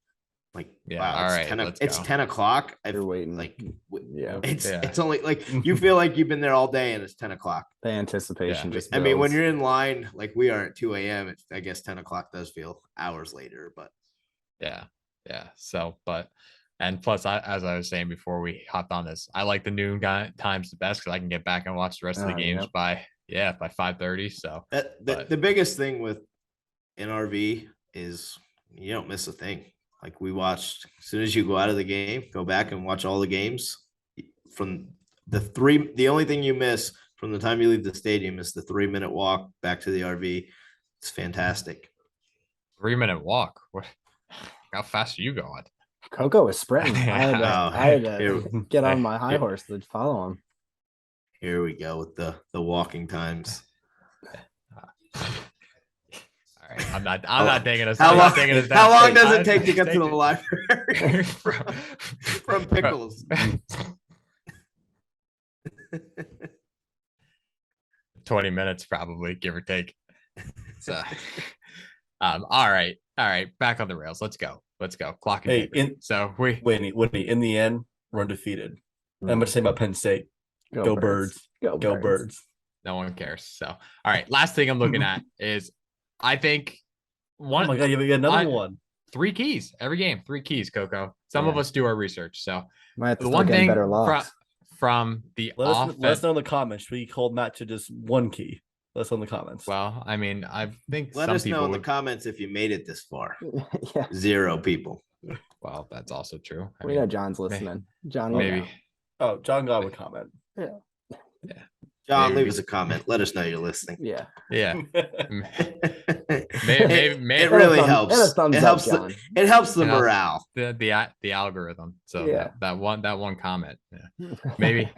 wow, all right, it's 10 o'clock. You're waiting. Like, it's only like you feel like you've been there all day and it's 10 o'clock. The anticipation just builds. I mean, when you're in line, like we are at 2 a.m., I guess 10 o'clock does feel hours later, but yeah. So, and plus, as I was saying before we hopped on this, I like the noon times the best because I can get back and watch the rest of the games by 5:30. So the biggest thing with NRV is you don't miss a thing. Like we watched, as soon as you go out of the game, go back and watch all the games from the only thing you miss from the time you leave the stadium is the 3-minute walk back to the RV. It's fantastic. 3-minute walk. What? How fast are you going? Coco was sprinting. I had to get on my high horse to follow him. Here we go with the walking times. All right, I'm not taking us. How long does it take to get to the library from Pickles? 20 minutes, probably, give or take. So, all right. Back on the rails. Let's go. Clock and Winnie, in the end, We're undefeated. And I'm going to say about Penn State. Go Birds. Go Birds. No one cares. So, all right. Last thing I'm looking at is I think one. Oh my God, you got another one. 3 keys every game. 3 keys, Coco. Some of us do our research. So the one thing from the offense. Let us know in the comments. Should we call Matt to just 1 key? Let us know in the comments. Well, I mean, I think let us know in the comments if you made it this far. 0 people. Well, that's also true. We know John's listening. John, maybe. Oh, John got a comment. Yeah. John, leave us a comment. Let us know you're listening. Yeah. Maybe it really helps. It helps the morale. The algorithm. So that one comment. Yeah. Maybe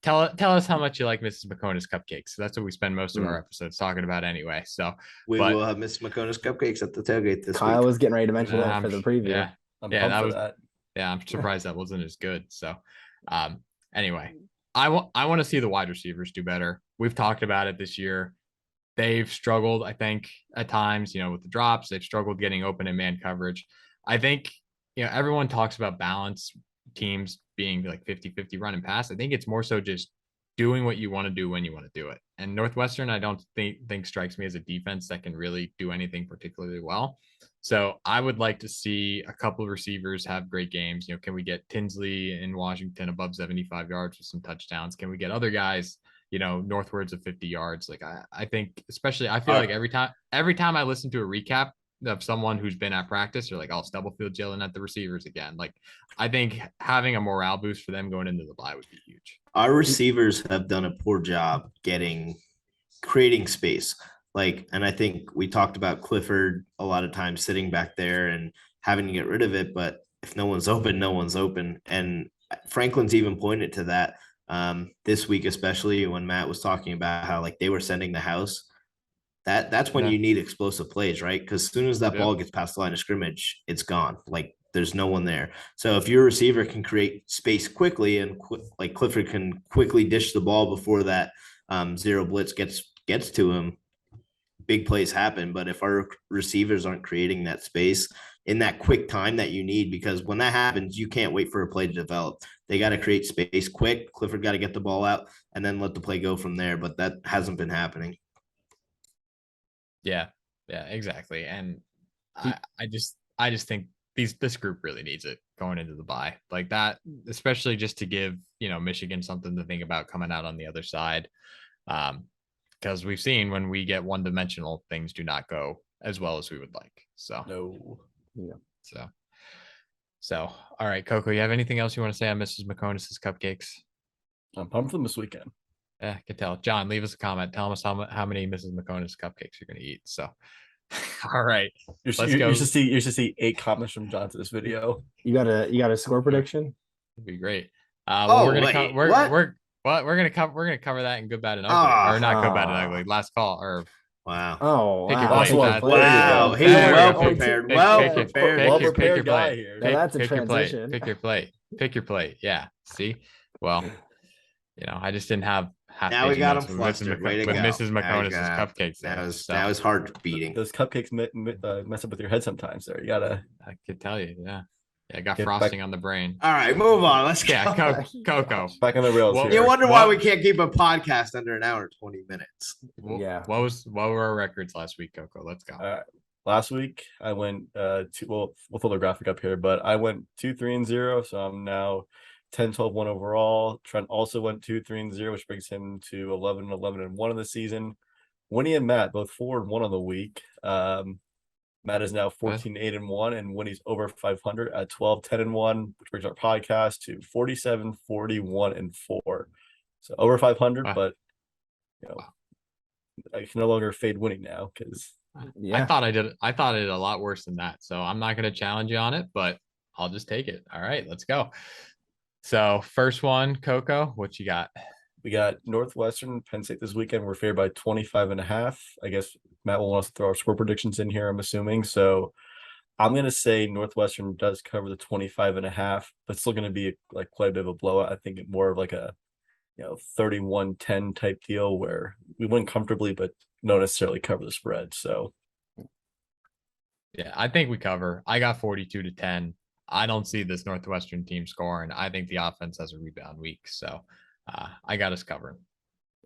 tell us how much you like Mrs. McCona's cupcakes. That's what we spend most of our episodes talking about anyway. So we will have Mrs. McCona's cupcakes at the tailgate this week. Kyle was getting ready to mention that for the preview. Yeah. I'm surprised that wasn't as good. So anyway, I want to see the wide receivers do better. We've talked about it this year. They've struggled, I think, at times, with the drops. They've struggled getting open in man coverage. I think, everyone talks about balance, teams being like 50-50 run and pass. I think it's more so just doing what you want to do when you want to do it. And Northwestern, I don't think strikes me as a defense that can really do anything particularly well. So I would like to see a couple of receivers have great games. Can we get Tinsley in Washington above 75 yards with some touchdowns? Can we get other guys, northwards of 50 yards? Like I think, especially, I feel like every time I listen to a recap of someone who's been at practice, they're like, "Oh, Stubblefield's yelling at the receivers again." Like, I think having a morale boost for them going into the bye would be huge. Our receivers have done a poor job creating space. And I think we talked about Clifford a lot of times sitting back there and having to get rid of it. But if no one's open, no one's open. And Franklin's even pointed to that this week, especially when Matt was talking about how they were sending the house. That's when you need explosive plays, right? Because as soon as that ball gets past the line of scrimmage, it's gone. There's no one there. So if your receiver can create space quickly and Clifford can quickly dish the ball before that zero blitz gets to him, big plays happen. But if our receivers aren't creating that space in that quick time that you need, because when that happens, you can't wait for a play to develop. They got to create space quick. Clifford got to get the ball out and then let the play go from there. But that hasn't been happening. Yeah, exactly. And I just think this group really needs it going into the bye like that, especially just to give, Michigan something to think about coming out on the other side. Because we've seen when we get one-dimensional, things do not go as well as we would like. So no. Yeah. So all right, Coco, you have anything else you want to say on Mrs. McCona's cupcakes? I'm pumped for them this weekend. Yeah, I can tell. John, leave us a comment. Tell us how many Mrs. McCona's cupcakes you're going to eat. So, all right, let's go. You should see 8 comments from John to this video. You got a score prediction? It'd be great. We're gonna cover that in good, bad, and ugly, or not good, bad, and ugly. Last call or wow. Oh, pick your plate. Wow. He was well prepared. Well prepared guy here. That's a transition. Pick your plate. Yeah. See, well, I just didn't have. Now we got him flustered. With Mrs. McCona's cupcakes. That was heart beating. Those cupcakes mess up with your head sometimes. There, you gotta. I could tell you. Yeah. I got frosting on the brain. All right, move on. Let's go. Yeah, Coco. Back on the rails. Well, you wonder why we can't keep a podcast under an hour, 20 minutes. Yeah. What were our records last week, Coco? Let's go. Last week I went we'll throw the graphic up here, but I went 2-3-0, so I'm now 10-12-1 overall. Trent also went 2-3-0, which brings him to 11-11-1 in the season. Winnie and Matt both 4-1 on the week. Matt is now 14-8-1, and Winnie's over 500 at 12-10-1, which brings our podcast to 47-41-4. So over 500, but I can no longer fade Winnie now because I thought I did a lot worse than that. So I'm not going to challenge you on it, but I'll just take it. All right, let's go. So first one, Coco, what you got? We got Northwestern, Penn State this weekend. We're favored by 25.5. I guess Matt will want us to throw our score predictions in here, I'm assuming. So I'm going to say Northwestern does cover the 25.5, but still going to be quite a bit of a blowout. I think more of a 31-10 type deal where we win comfortably, but don't necessarily cover the spread. So yeah, I think we cover. I got 42-10. I don't see this Northwestern team scoring. I think the offense has a rebound week. So I got us covering.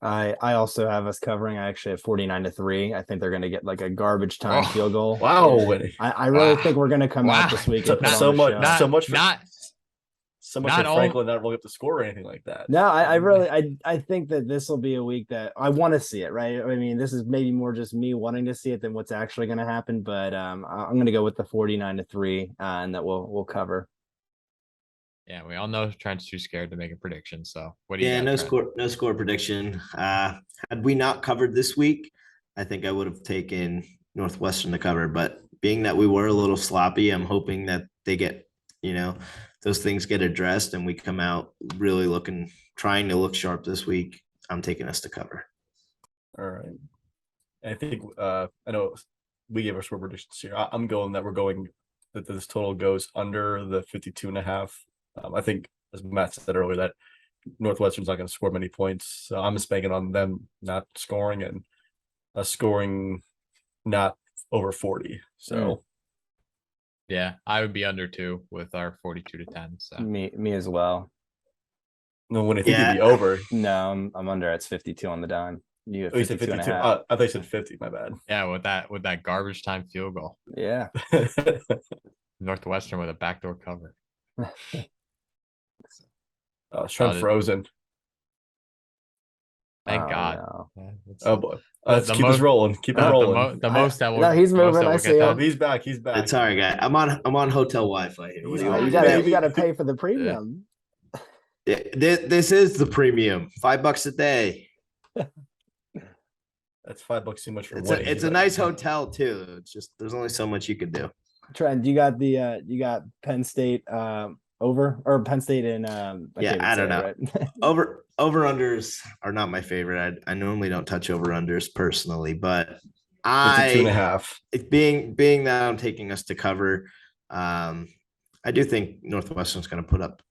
I also have us covering. I actually have 49-3. I think they're going to get like a garbage time field goal. Wow. I really think we're going to come out this week and put so on much, a show. so much for not Franklin not rolling up the score or anything like that. No, I really think that this will be a week that I want to see it, right? I mean, this is maybe more just me wanting to see it than what's actually going to happen, but I'm going to go with the 49-3 and that we'll cover. Yeah, we all know Trent's too scared to make a prediction. So what do you got, no score prediction. Had we not covered this week, I think I would have taken Northwestern to cover, but being that we were a little sloppy, I'm hoping that they get, those things get addressed and we come out really trying to look sharp this week. I'm taking us to cover. All right. I think I know we gave our score predictions here. I'm going that this total goes under the 52.5. I think, as Matt said earlier, that Northwestern's not going to score many points. So I'm just banking on them not scoring and scoring not over 40. So, yeah, I would be under 2 with our 42-10. So me as well. No, when I think you'd be over. No, I'm under. It's 52 on the dime. You have 52 and a half. I thought you said 50. My bad. Yeah, with that garbage time field goal. Yeah. Northwestern with a backdoor cover. Trent frozen. Thank God. No. Oh boy. Let's keep this rolling. Keep it rolling. He's moving. I see him. He's back. It's all right, guy. I'm on hotel Wi-Fi here. You got to pay for the premium. Yeah. This is the premium. $5 a day. That's $5 too much for it's a nice hotel too. It's just there's only so much you can do. Trent, you got Penn State over or Penn State in I don't know. Right? over unders are not my favorite. I normally don't touch over unders personally, but it's a 2.5. Being that I'm taking us to cover, I do think Northwestern's going to put up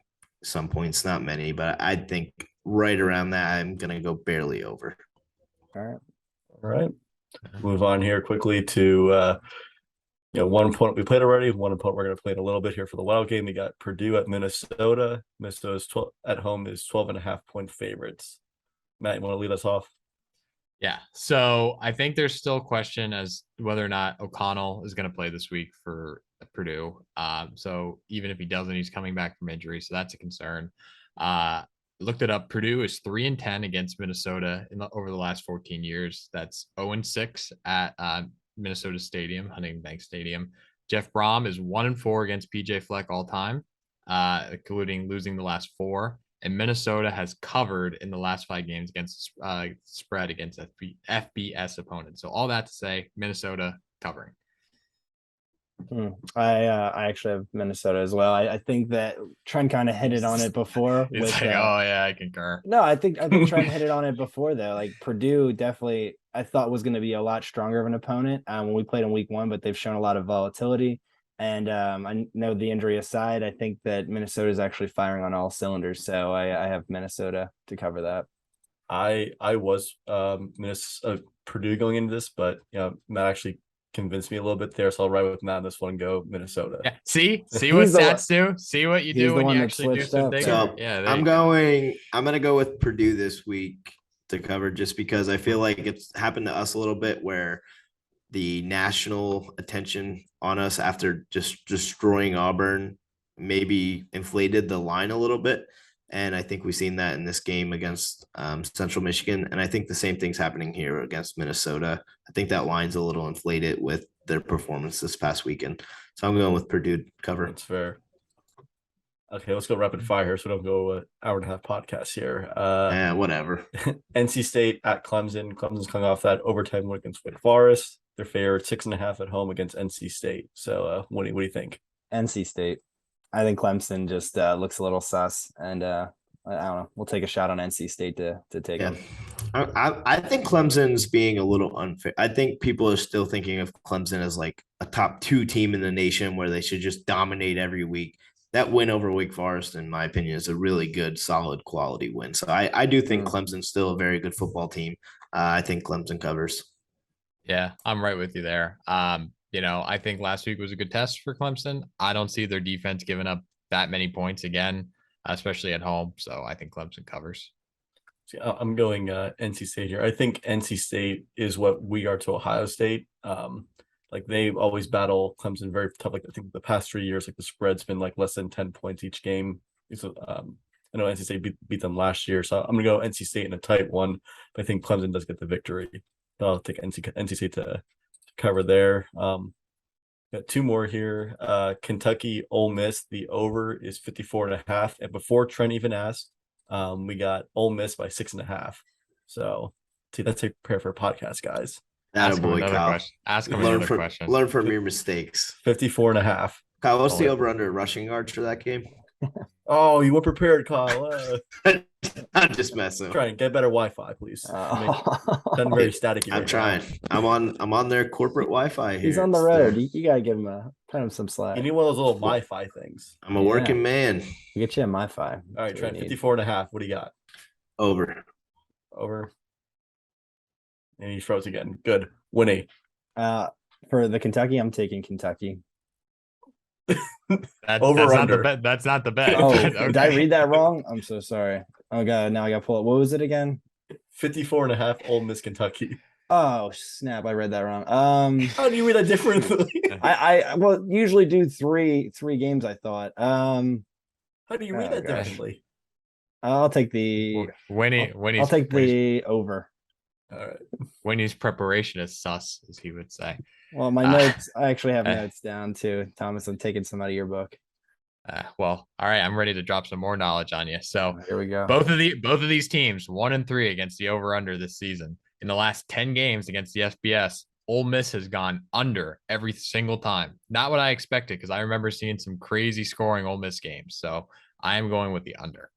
some points, not many, but I think right around that I'm going to go barely over. All right. Move on here quickly to 1 opponent we played already. 1 opponent we're going to play in a little bit here for the wild game. We got Purdue at Minnesota. Minnesota's at home is 12.5-point favorites. Matt, you want to lead us off? Yeah. So I think there's still a question as whether or not O'Connell is going to play this week for Purdue. So even if he doesn't, he's coming back from injury. So that's a concern. Looked it up. Purdue is 3-10 against Minnesota over the last 14 years. That's 0-6 at Minnesota Stadium, Huntington Bank Stadium. Jeff Brom is 1-4 against PJ Fleck all time, including losing the last 4. And Minnesota has covered in the last 5 games against spread against FBS opponents. So all that to say, Minnesota covering. I actually have Minnesota as well. I think that Trent kind of hit it on it before. I concur. No, I think Trent hit it on it before though. Like Purdue definitely I thought was going to be a lot stronger of an opponent when we played in week 1, but they've shown a lot of volatility. And I know the injury aside, I think that Minnesota is actually firing on all cylinders. So I have Minnesota to cover that. I was Purdue going into this, but Matt actually convinced me a little bit there, so I'll ride with Matt on this one. Go Minnesota. Yeah. See what stats do. See what you do when you actually do something. So I'm gonna go with Purdue this week to cover, just because I feel like it's happened to us a little bit where the national attention on us after just destroying Auburn maybe inflated the line a little bit. And I think we've seen that in this game against Central Michigan. And I think the same thing's happening here against Minnesota. I think that line's a little inflated with their performance this past weekend. So I'm going with Purdue cover. That's fair. Okay, let's go rapid fire here so we don't go hour and a half podcast here. Whatever. NC State at Clemson. Clemson's coming off that overtime win against Wake Forest. They're favored 6.5 at home against NC State. So what do you think? NC State. I think Clemson just looks a little sus, and I don't know. We'll take a shot on NC State to take them. I think Clemson's being a little unfair. I think people are still thinking of Clemson as like a top 2 team in the nation where they should just dominate every week. That win over Wake Forest, in my opinion, is a really good, solid, quality win. So I do think Clemson's still a very good football team. I think Clemson covers. Yeah, I'm right with you there. I think last week was a good test for Clemson. I don't see their defense giving up that many points again, especially at home. So I think Clemson covers. I'm going NC State here. I think NC State is what we are to Ohio State. Like they always battle Clemson very tough. Like I think the past 3 years, like the spread's been like less than 10 points each game. So I know NC State beat them last year, so I'm gonna go NC State in a tight one. But I think Clemson does get the victory. I'll take NC State to cover there. Got two more here. Kentucky, Ole Miss. The over is 54.5. And before Trent even asked, we got Ole Miss by 6.5. So see, that's a prayer for a podcast, guys. Ask him another question. Ask him another question. Learn from your mistakes. 54.5. Kyle, what's the over under rushing yards for that game? Oh, you were prepared, Kyle. I'm just messing. Try and get better Wi-Fi, please. Done very staticky. I'm trying. I'm on their corporate Wi-Fi here. He's on the road. You gotta give him kind of some slack. You need one of those little Wi-Fi things. I'm a working man. Get you a Wi-Fi. All right, Trent, 54.5. What do you got? Over. And he froze again. Good. Winnie. For the Kentucky, I'm taking Kentucky. That's not the bet. That's not the bet. Oh, okay. Did I read that wrong? I'm so sorry. Oh god, now I got to pull it. What was it again? 54.5. Ole Miss, Kentucky. Oh snap! I read that wrong. How do you read that differently? I well usually do three games. I thought. How do you read that differently? I'll take the Winnie's. I'll take the over. All right. Winnie's preparation is sus, as he would say. Well, my notes. I actually have notes down too, Thomas. I'm taking some out of your book. Well, all right. I'm ready to drop some more knowledge on you. So here we go. Both of these teams, 1-3 against the over/under this season. In the last 10 games against the FBS, Ole Miss has gone under every single time. Not what I expected, because I remember seeing some crazy scoring Ole Miss games. So I am going with the under.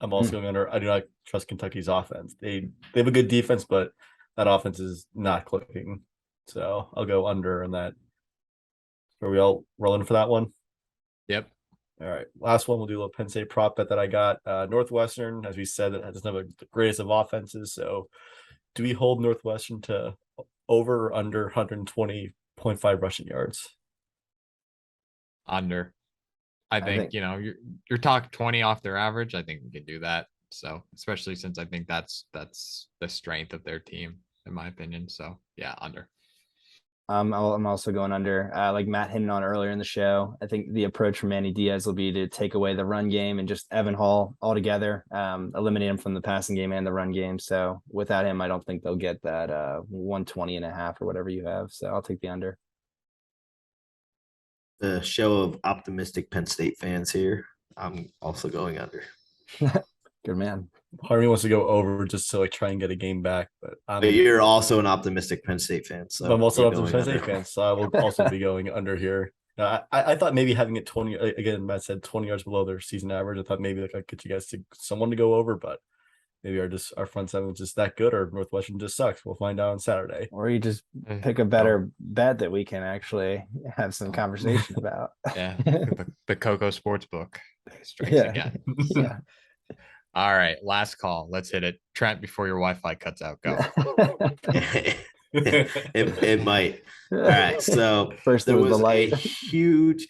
I'm also going under. I do not trust Kentucky's offense. They have a good defense, but that offense is not clicking. So I'll go under on that. Are we all rolling for that one? Yep. All right. Last one, we'll do a little Penn State prop bet that I got. Northwestern, as we said, it doesn't have the greatest of offenses. So do we hold Northwestern to over or under 120.5 rushing yards? Under. I think you're talking 20 off their average. I think we can do that. So especially since I think that's the strength of their team, in my opinion. So yeah, under. I'm also going under. Like Matt hinted on earlier in the show, I think the approach from Manny Diaz will be to take away the run game and just Evan Hall altogether, eliminate him from the passing game and the run game. So without him, I don't think they'll get that 120.5 or whatever you have. So I'll take the under. The show of optimistic Penn State fans here. I'm also going under. Good man. Harvey wants to go over just to try and get a game back, but you're also an optimistic Penn State fan. So I'm also an optimistic Penn State fan, so I will also be going under here. I thought maybe having it 20 again. Matt said 20 yards below their season average. I thought maybe I could get you guys someone to go over, but maybe our front seven is just that good, or Northwestern just sucks. We'll find out on Saturday. Or you just pick a better bet that we can actually have some conversation about. Yeah, the Coco Sportsbook strikes again. Yeah. All right, last call. Let's hit it. Trent, before your Wi-Fi cuts out, go. it might. All right, so first there was the light. A huge,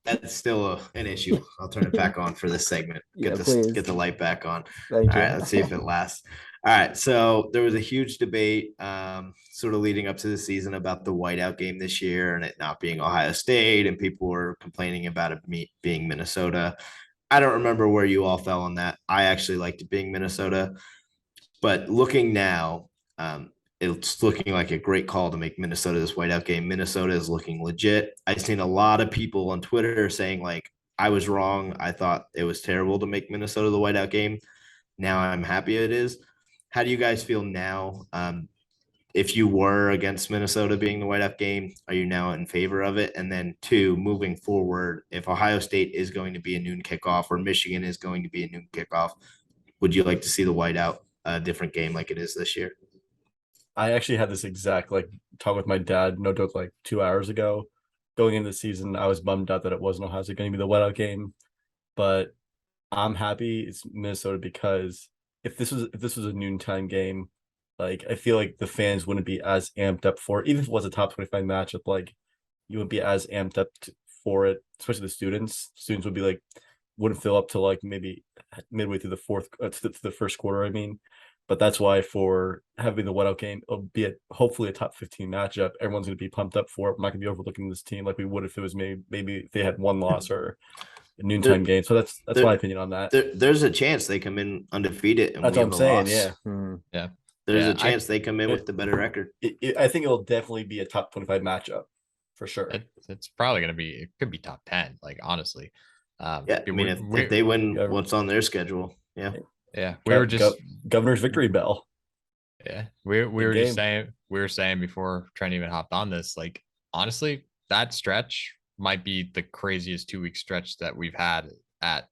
that's still an issue. I'll turn it back on for this segment. Get the light back on. Thank you. All right, let's see if it lasts. All right, so there was a huge debate sort of leading up to the season about the whiteout game this year and it not being Ohio State, and people were complaining about it being Minnesota. I don't remember where you all fell on that. I actually liked it being Minnesota, but looking now, it's looking like a great call to make Minnesota this whiteout game. Minnesota is looking legit. I've seen a lot of people on Twitter saying I was wrong. I thought it was terrible to make Minnesota the whiteout game. Now I'm happy it is. How do you guys feel now? If you were against Minnesota being the whiteout game, are you now in favor of it? And then 2, moving forward, if Ohio State is going to be a noon kickoff or Michigan is going to be a noon kickoff, would you like to see the whiteout a different game like it is this year? I actually had this exact talk with my dad, no joke, 2 hours ago. Going into the season, I was bummed out that it wasn't Ohio State going to be the whiteout game, but I'm happy it's Minnesota because if this was a noontime game, Like, I feel like the fans wouldn't be as amped up for it, even if it was a top 25 matchup. Like, you wouldn't be as amped up for it, especially the students. Students would be like, wouldn't fill up to like maybe midway through the fourth to the first quarter. I mean, but that's why for having the whiteout game, it'll be hopefully a top 15 matchup. Everyone's going to be pumped up for it. We're not going to be overlooking this team like we would if it was maybe if they had one loss or a noontime game. So that's my opinion on that. There's a chance they come in undefeated and that's what I'm saying. Yeah. Yeah. There's a chance they come in with the better record. I think it'll definitely be a top 25 matchup for sure. It's probably going to be, it could be top 10, like, honestly. Yeah, I mean, if they win what's on their schedule, yeah. We were just Governor's victory bell. Yeah, we were just saying before Trent even hopped on this, like, honestly, that stretch might be the craziest 2-week stretch that we've had at,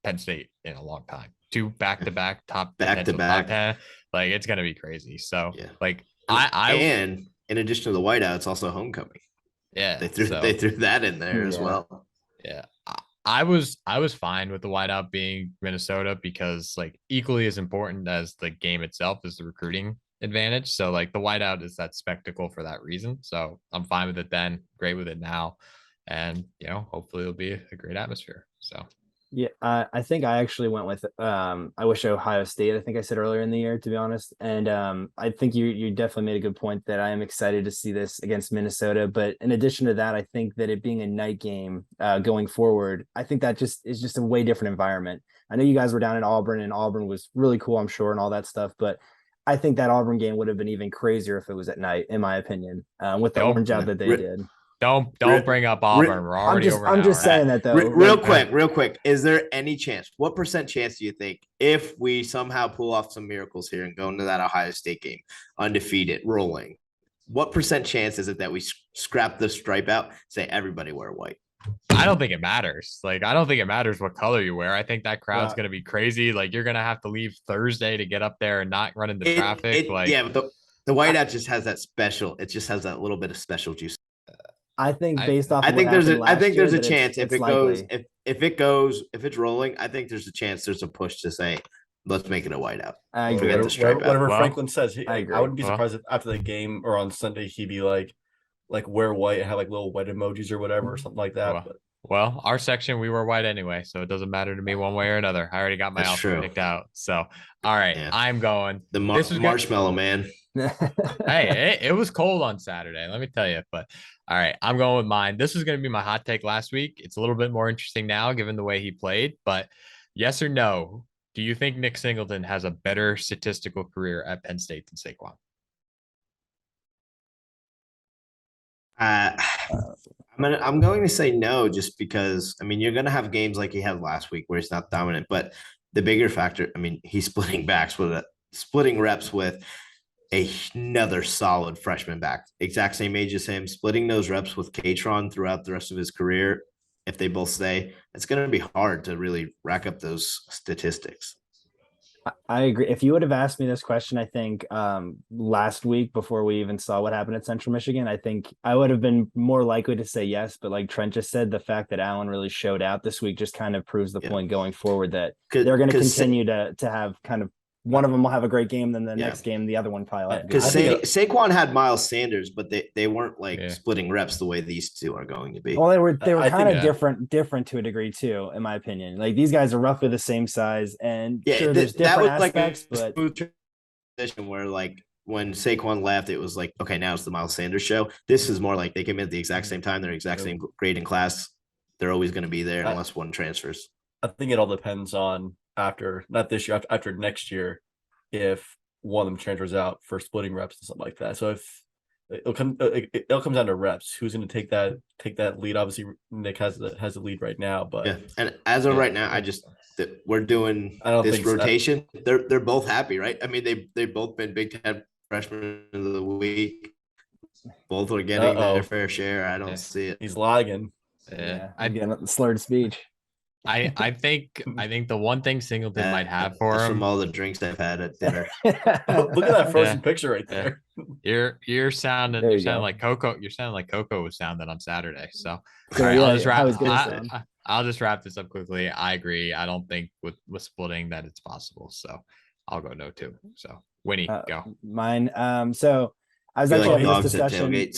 Penn State in a long time. 2 back-to-back top 10, like, it's gonna be crazy. So like and in addition to the whiteout, it's also homecoming. Yeah, they threw that in there as well. Yeah, I was fine with the whiteout being Minnesota because, like, equally as important as the game itself is the recruiting advantage. So, like, the whiteout is that spectacle for that reason. So I'm fine with it then, great with it now, and hopefully it'll be a great atmosphere. So. Yeah, I think I actually went with I wish Ohio State. I think I said earlier in the year, to be honest. And I think you definitely made a good point that I am excited to see this against Minnesota. But in addition to that, I think that it being a night game going forward, I think that is just a way different environment. I know you guys were down in Auburn, and Auburn was really cool, I'm sure, and all that stuff. But I think that Auburn game would have been even crazier if it was at night, in my opinion, with the orange out that they did. Don't bring up Auburn. We're already over. I'm just saying that though. Real quick. Is there any chance? What % chance do you think if we somehow pull off some miracles here and go into that Ohio State game undefeated, rolling? What % chance is it that we scrap the stripe out? Say everybody wear white. I don't think it matters. Like, I don't think it matters what color you wear. I think that crowd's going to be crazy. Like, you're going to have to leave Thursday to get up there and not run into traffic. But the whiteout just has that special. It just has that little bit of special juice. I think based off. I think there's a chance if it's rolling. I think there's a chance there's a push to say, let's make it a whiteout. I agree. Whatever Franklin says, I wouldn't be surprised if after the game or on Sunday he'd be like wear white and have like little white emojis or whatever or something like that. Well, our section, we were white anyway, so it doesn't matter to me one way or another. I already got my outfit picked out. So, all right, I'm going. The marshmallow man. Hey, it was cold on Saturday, let me tell you. But all right, I'm going with mine. This is going to be my hot take last week. It's a little bit more interesting now given the way he played. But yes or no, do you think Nick Singleton has a better statistical career at Penn State than Saquon? I'm going to say no, just because, I mean, you're going to have games like he had last week where he's not dominant. But the bigger factor, I mean, he's splitting reps with another solid freshman back, exact same age as him, splitting those reps with Katron throughout the rest of his career. If they both stay, it's going to be hard to really rack up those statistics. I agree. If you would have asked me this question, I think last week before we even saw what happened at Central Michigan, I think I would have been more likely to say yes. But like Trent just said, the fact that Allen really showed out this week just kind of proves the point going forward that they're going to continue to have kind of, one of them will have a great game, then the next game, the other one probably. Because Saquon had Miles Sanders, but they weren't splitting reps the way these two are going to be. Well, they were kind of different to a degree too, in my opinion. Like, these guys are roughly the same size, and sure, there's different aspects, but smooth transition where like when Saquon left, it was like, okay, now it's the Miles Sanders show. This is more like they came in at the exact same time, they're exact same grade in class. They're always going to be there unless one transfers. I think it all depends on after next year, if one of them transfers out for splitting reps and something like that. So if it'll come down to reps, who's going to take that lead? Obviously, Nick has the lead right now, but and as of right now, we're doing this rotation. They're both happy, right? I mean, they've both been Big Ten freshmen of the week. Both are getting their fair share. I don't see it. He's lagging. Yeah, I'm getting slurred speech. I think the one thing Singleton might have for him, from all the drinks I've had at dinner. Look at that frozen picture right there. You're sounding like Coco. You're sounding like Coco was sounding on Saturday. So all right, I'll just wrap this up quickly. I agree. I don't think with splitting that it's possible. So I'll go no too. So Winnie, go. Mine. So I was actually having this discussion.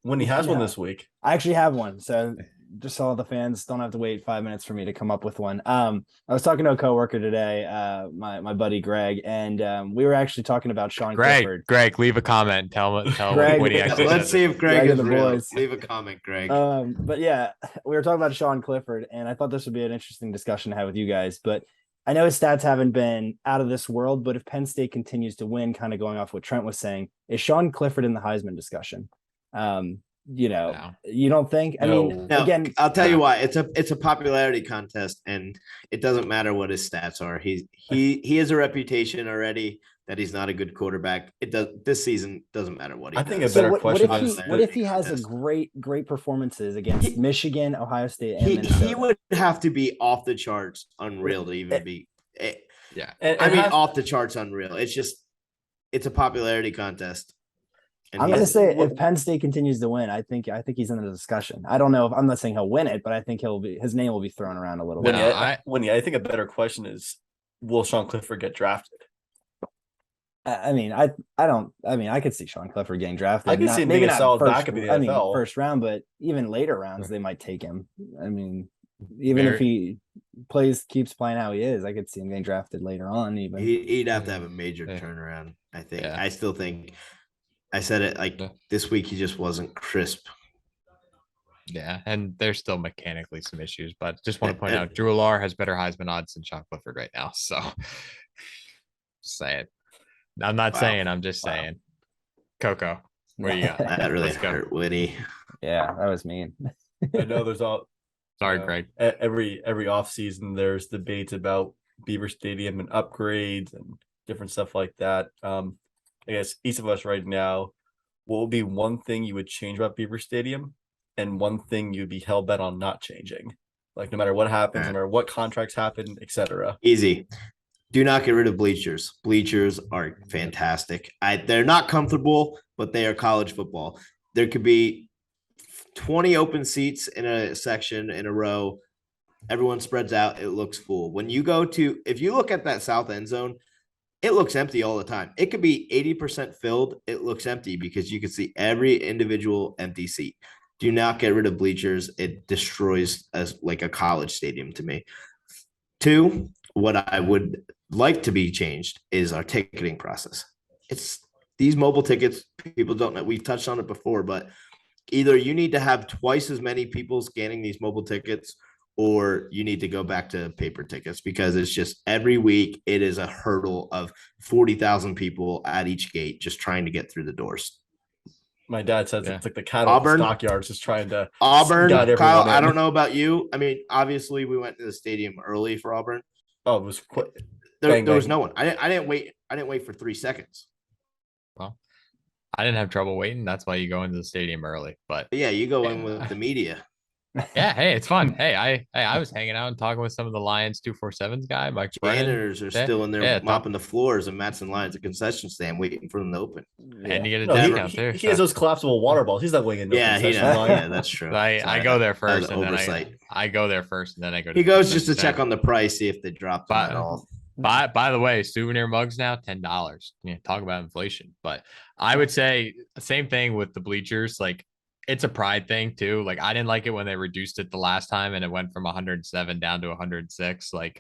Winnie has one this week. I actually have one. So just so all the fans don't have to wait 5 minutes for me to come up with one. I was talking to a coworker today, my buddy Greg, and we were actually talking about Sean Clifford. Greg, leave a comment. Tell Greg, Winnie actually. Let's see if Greg is the real. boys. Leave a comment, Greg. But yeah, we were talking about Sean Clifford, and I thought this would be an interesting discussion to have with you guys. But I know his stats haven't been out of this world, but if Penn State continues to win, kind of going off what Trent was saying, is Sean Clifford in the Heisman discussion? You don't think? I mean, again, I'll tell you why. It's a popularity contest, and it doesn't matter what his stats are. He has a reputation already that he's not a good quarterback. This season doesn't matter what he does. I think a better question what if he has a great performances against Michigan, Ohio State, and Minnesota? He would have to be off the charts unreal to even be. Yeah, off the charts unreal. It's a popularity contest. I'm going to say if Penn State continues to win, I think he's in the discussion. I don't know if I'm not saying he'll win it, but I think his name will be thrown around a little bit. I think a better question is, will Sean Clifford get drafted? I could see Sean Clifford getting drafted. I can see him being a solid backup in the NFL. First round, but even later rounds, they might take him. I mean, even if he keeps playing how he is, I could see him getting drafted later on. Even he'd have to have a major turnaround. I think. Yeah. I still think. I said it this week. He just wasn't crisp. Yeah, and there's still mechanically some issues, but just want to point out Drew Allar has better Heisman odds than Sean Clifford right now. So, say it. I'm not saying. I'm just saying. Coco, what do you got? That really hurt, Whitty. Yeah, that was mean. I know there's all. Sorry, Greg. Every off season, there's debates about Beaver Stadium and upgrades and different stuff like that. I guess each of us right now, what would be one thing you would change about Beaver Stadium, and one thing you'd be hell bent on not changing, like no matter what happens, no matter what contracts happen, etc. Easy. Do not get rid of bleachers. Bleachers are fantastic. They're not comfortable, but they are college football. There could be 20 open seats in a section in a row. Everyone spreads out. It looks full. If you look at that south end zone, it looks empty all the time. It could be 80% filled. It looks empty because you can see every individual empty seat. Do not get rid of bleachers. It destroys like a college stadium to me. 2, what I would like to be changed is our ticketing process. It's these mobile tickets. People don't know. We've touched on it before, but either you need to have twice as many people scanning these mobile tickets, or you need to go back to paper tickets, because it's just every week it is a hurdle of 40,000 people at each gate just trying to get through the doors. My dad says it's like the cattle stockyards just trying to Auburn. Kyle, I don't know about you. I mean, obviously we went to the stadium early for Auburn. Oh, it was quick. There was no one. I didn't wait for 3 seconds. Well, I didn't have trouble waiting. That's why you go into the stadium early. But yeah, you go in with the media. Yeah, hey, it's fun. Hey, I was hanging out and talking with some of the Lions 247's guy, Mike Brennan. Janitors are still in there mopping the floors, and Matt's in line at the concession stand waiting for them to open. And you get a discount too. He has those collapsible water balls. He's not going in. Concession line. Yeah, that's true. I go there first, and then I go there first, and then I go. He goes just to check on the price, see if they dropped them at all. By the way, souvenir mugs now $10. Yeah, talk about inflation. But I would say the same thing with the bleachers. Like, it's a pride thing too. Like, I didn't like it when they reduced it the last time and it went from 107 down to 106. Like,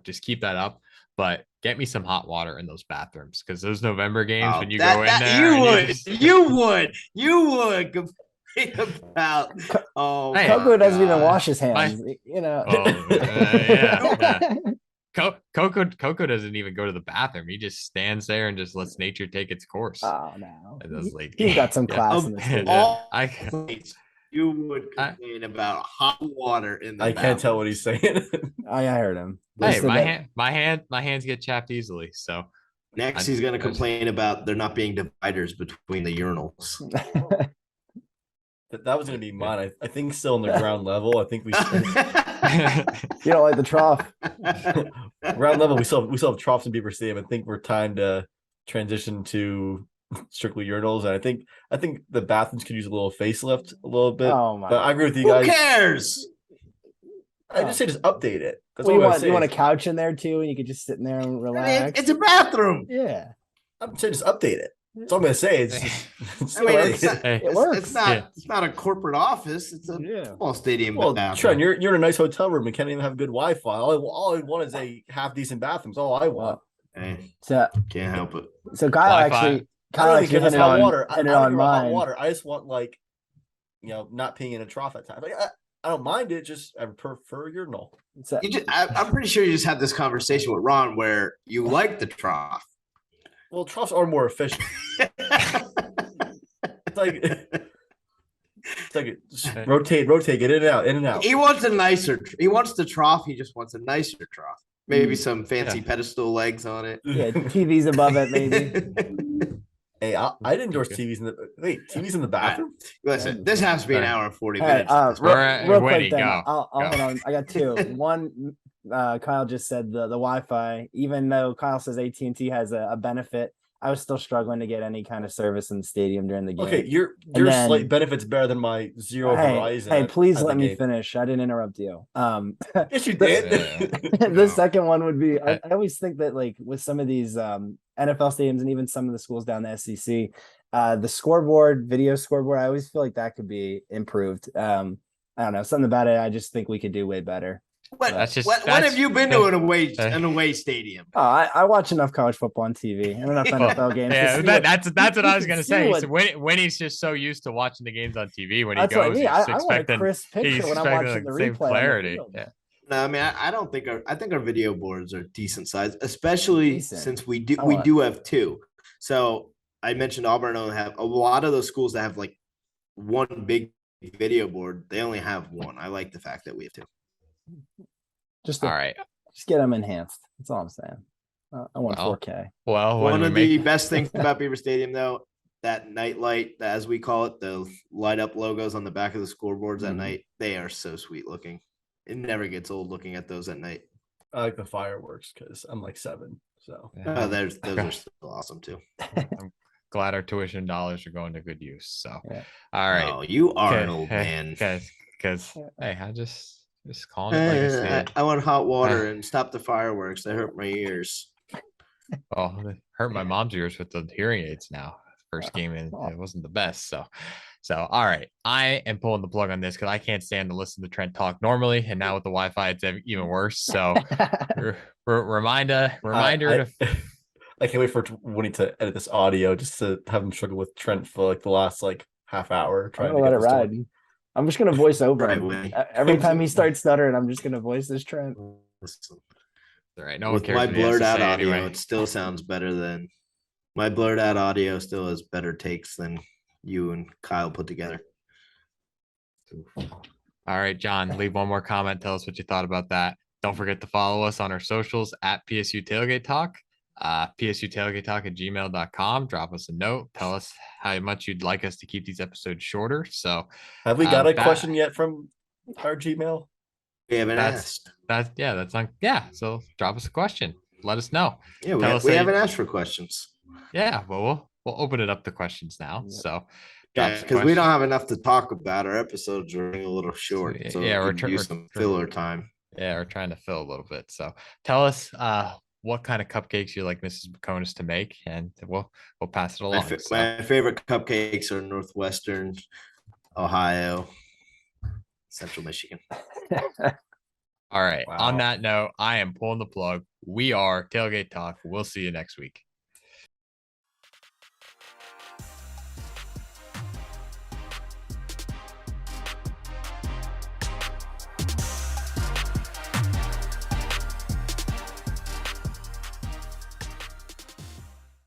just keep that up. But get me some hot water in those bathrooms, because those November games when you go in there, you would complain about. Coco doesn't even wash his hands. Coco doesn't even go to the bathroom. He just stands there and just lets nature take its course. Oh no, he's got some class in this. You would complain about hot water in the bathroom. Can't tell what he's saying. I heard him. Hey, my hands get chapped easily. So next, he's going to complain about there not being dividers between the urinals. That was going to be mine. I think still on the ground level. I think we. You don't like the trough. Ground level, we still have troughs in Beaver Stadium. I think we're time to transition to strictly urinals, and I think the bathrooms could use a little facelift a little bit. Oh my! But I agree with you guys. Who cares? I just say just update it. That's you want a couch in there too, and you could just sit in there and relax. I mean, it's a bathroom. Yeah. I'm saying just update it. That's all I'm gonna say. It's just, it works. It's not a corporate office. It's a football stadium. Well, Trent, you're in a nice hotel room and can't even have good Wi-Fi. All I want is a half decent bathroom. That's all I want. So can't help it. So Kyle actually hit it hot water. I don't hot water. I just want not peeing in a trough at times. I don't mind it. Just I prefer urinal. I'm pretty sure you just had this conversation with Ron where you like the trough. Well, troughs are more efficient. It's like rotate, get in and out. He wants the trough. He just wants a nicer trough. Maybe some fancy pedestal legs on it. Yeah, TVs above it, maybe. Hey, I'd endorse TVs TVs in the bathroom. Listen, this has to be an hour and 40 minutes. Real quick, then. I'll hold on. I got two. One, Kyle just said the Wi-Fi. Even though Kyle says AT&T has a benefit, I was still struggling to get any kind of service in the stadium during the game. Okay, your slight benefit's better than my zero Verizon. Hey, please let me finish. I didn't interrupt you. Yes, you did. The second one would be I always think that with some of these NFL stadiums and even some of the schools down the SEC, the video scoreboard, I always feel like that could be improved. I don't know, something about it. I just think we could do way better. What have you been to an away stadium? Oh, I watch enough college football on TV and enough NFL games. Yeah, that's what I was gonna say. When he's just so used to watching the games on TV, when he goes, he's I want a crisp picture when I'm watching the replay. Clarity. No, I mean I don't think I think our video boards are decent size, especially since we do have two. So I mentioned Auburn only have a lot of those schools that have one big video board. They only have one. I like the fact that we have two. All right. Just get them enhanced. That's all I'm saying. I want 4K. Well, one of the best things about Beaver Stadium, though, that night light, as we call it, the light up logos on the back of the scoreboards at night, they are so sweet looking. It never gets old looking at those at night. I like the fireworks because I'm 7. So those are still awesome too. I'm glad our tuition dollars are going to good use. So, all right. Oh, you are an old man. Because hey, I just calling it I want hot water and stop the fireworks. They hurt my ears. Oh, it hurt my mom's ears with the hearing aids now. First game and it wasn't the best. So all right. I am pulling the plug on this because I can't stand to listen to Trent talk normally. And now with the Wi-Fi, it's even worse. So reminder. I can't wait for Winnie to edit this audio just to have him struggle with Trent for the last half hour. Trying to let it ride. I'm just gonna voice over him. Every time he starts stuttering, I'm just gonna voice this Trent. All right, no one with cares. My blurred out audio, it still sounds better than my blurred out audio. Still has better takes than you and Kyle put together. All right, John, leave one more comment. Tell us what you thought about that. Don't forget to follow us on our socials at PSU Tailgate Talk. PSU Tailgate Talk at gmail.com. Drop us a note. Tell us how much you'd like us to keep these episodes shorter. So have we got a question yet from our Gmail? We haven't asked. That's on. Yeah. So drop us a question. Let us know. Yeah, we haven't asked for questions. Yeah. Well, we'll open it up to questions now. Yep. So because we don't have enough to talk about. Our episodes are running a little short. So we're trying to use some filler time. Yeah, we're trying to fill a little bit. So tell us what kind of cupcakes you like Mrs. Baconis to make, and we'll pass it along. My favorite cupcakes are Northwestern, Ohio, Central Michigan. All right. Wow. On that note, I am pulling the plug. We are Tailgate Talk. We'll see you next week.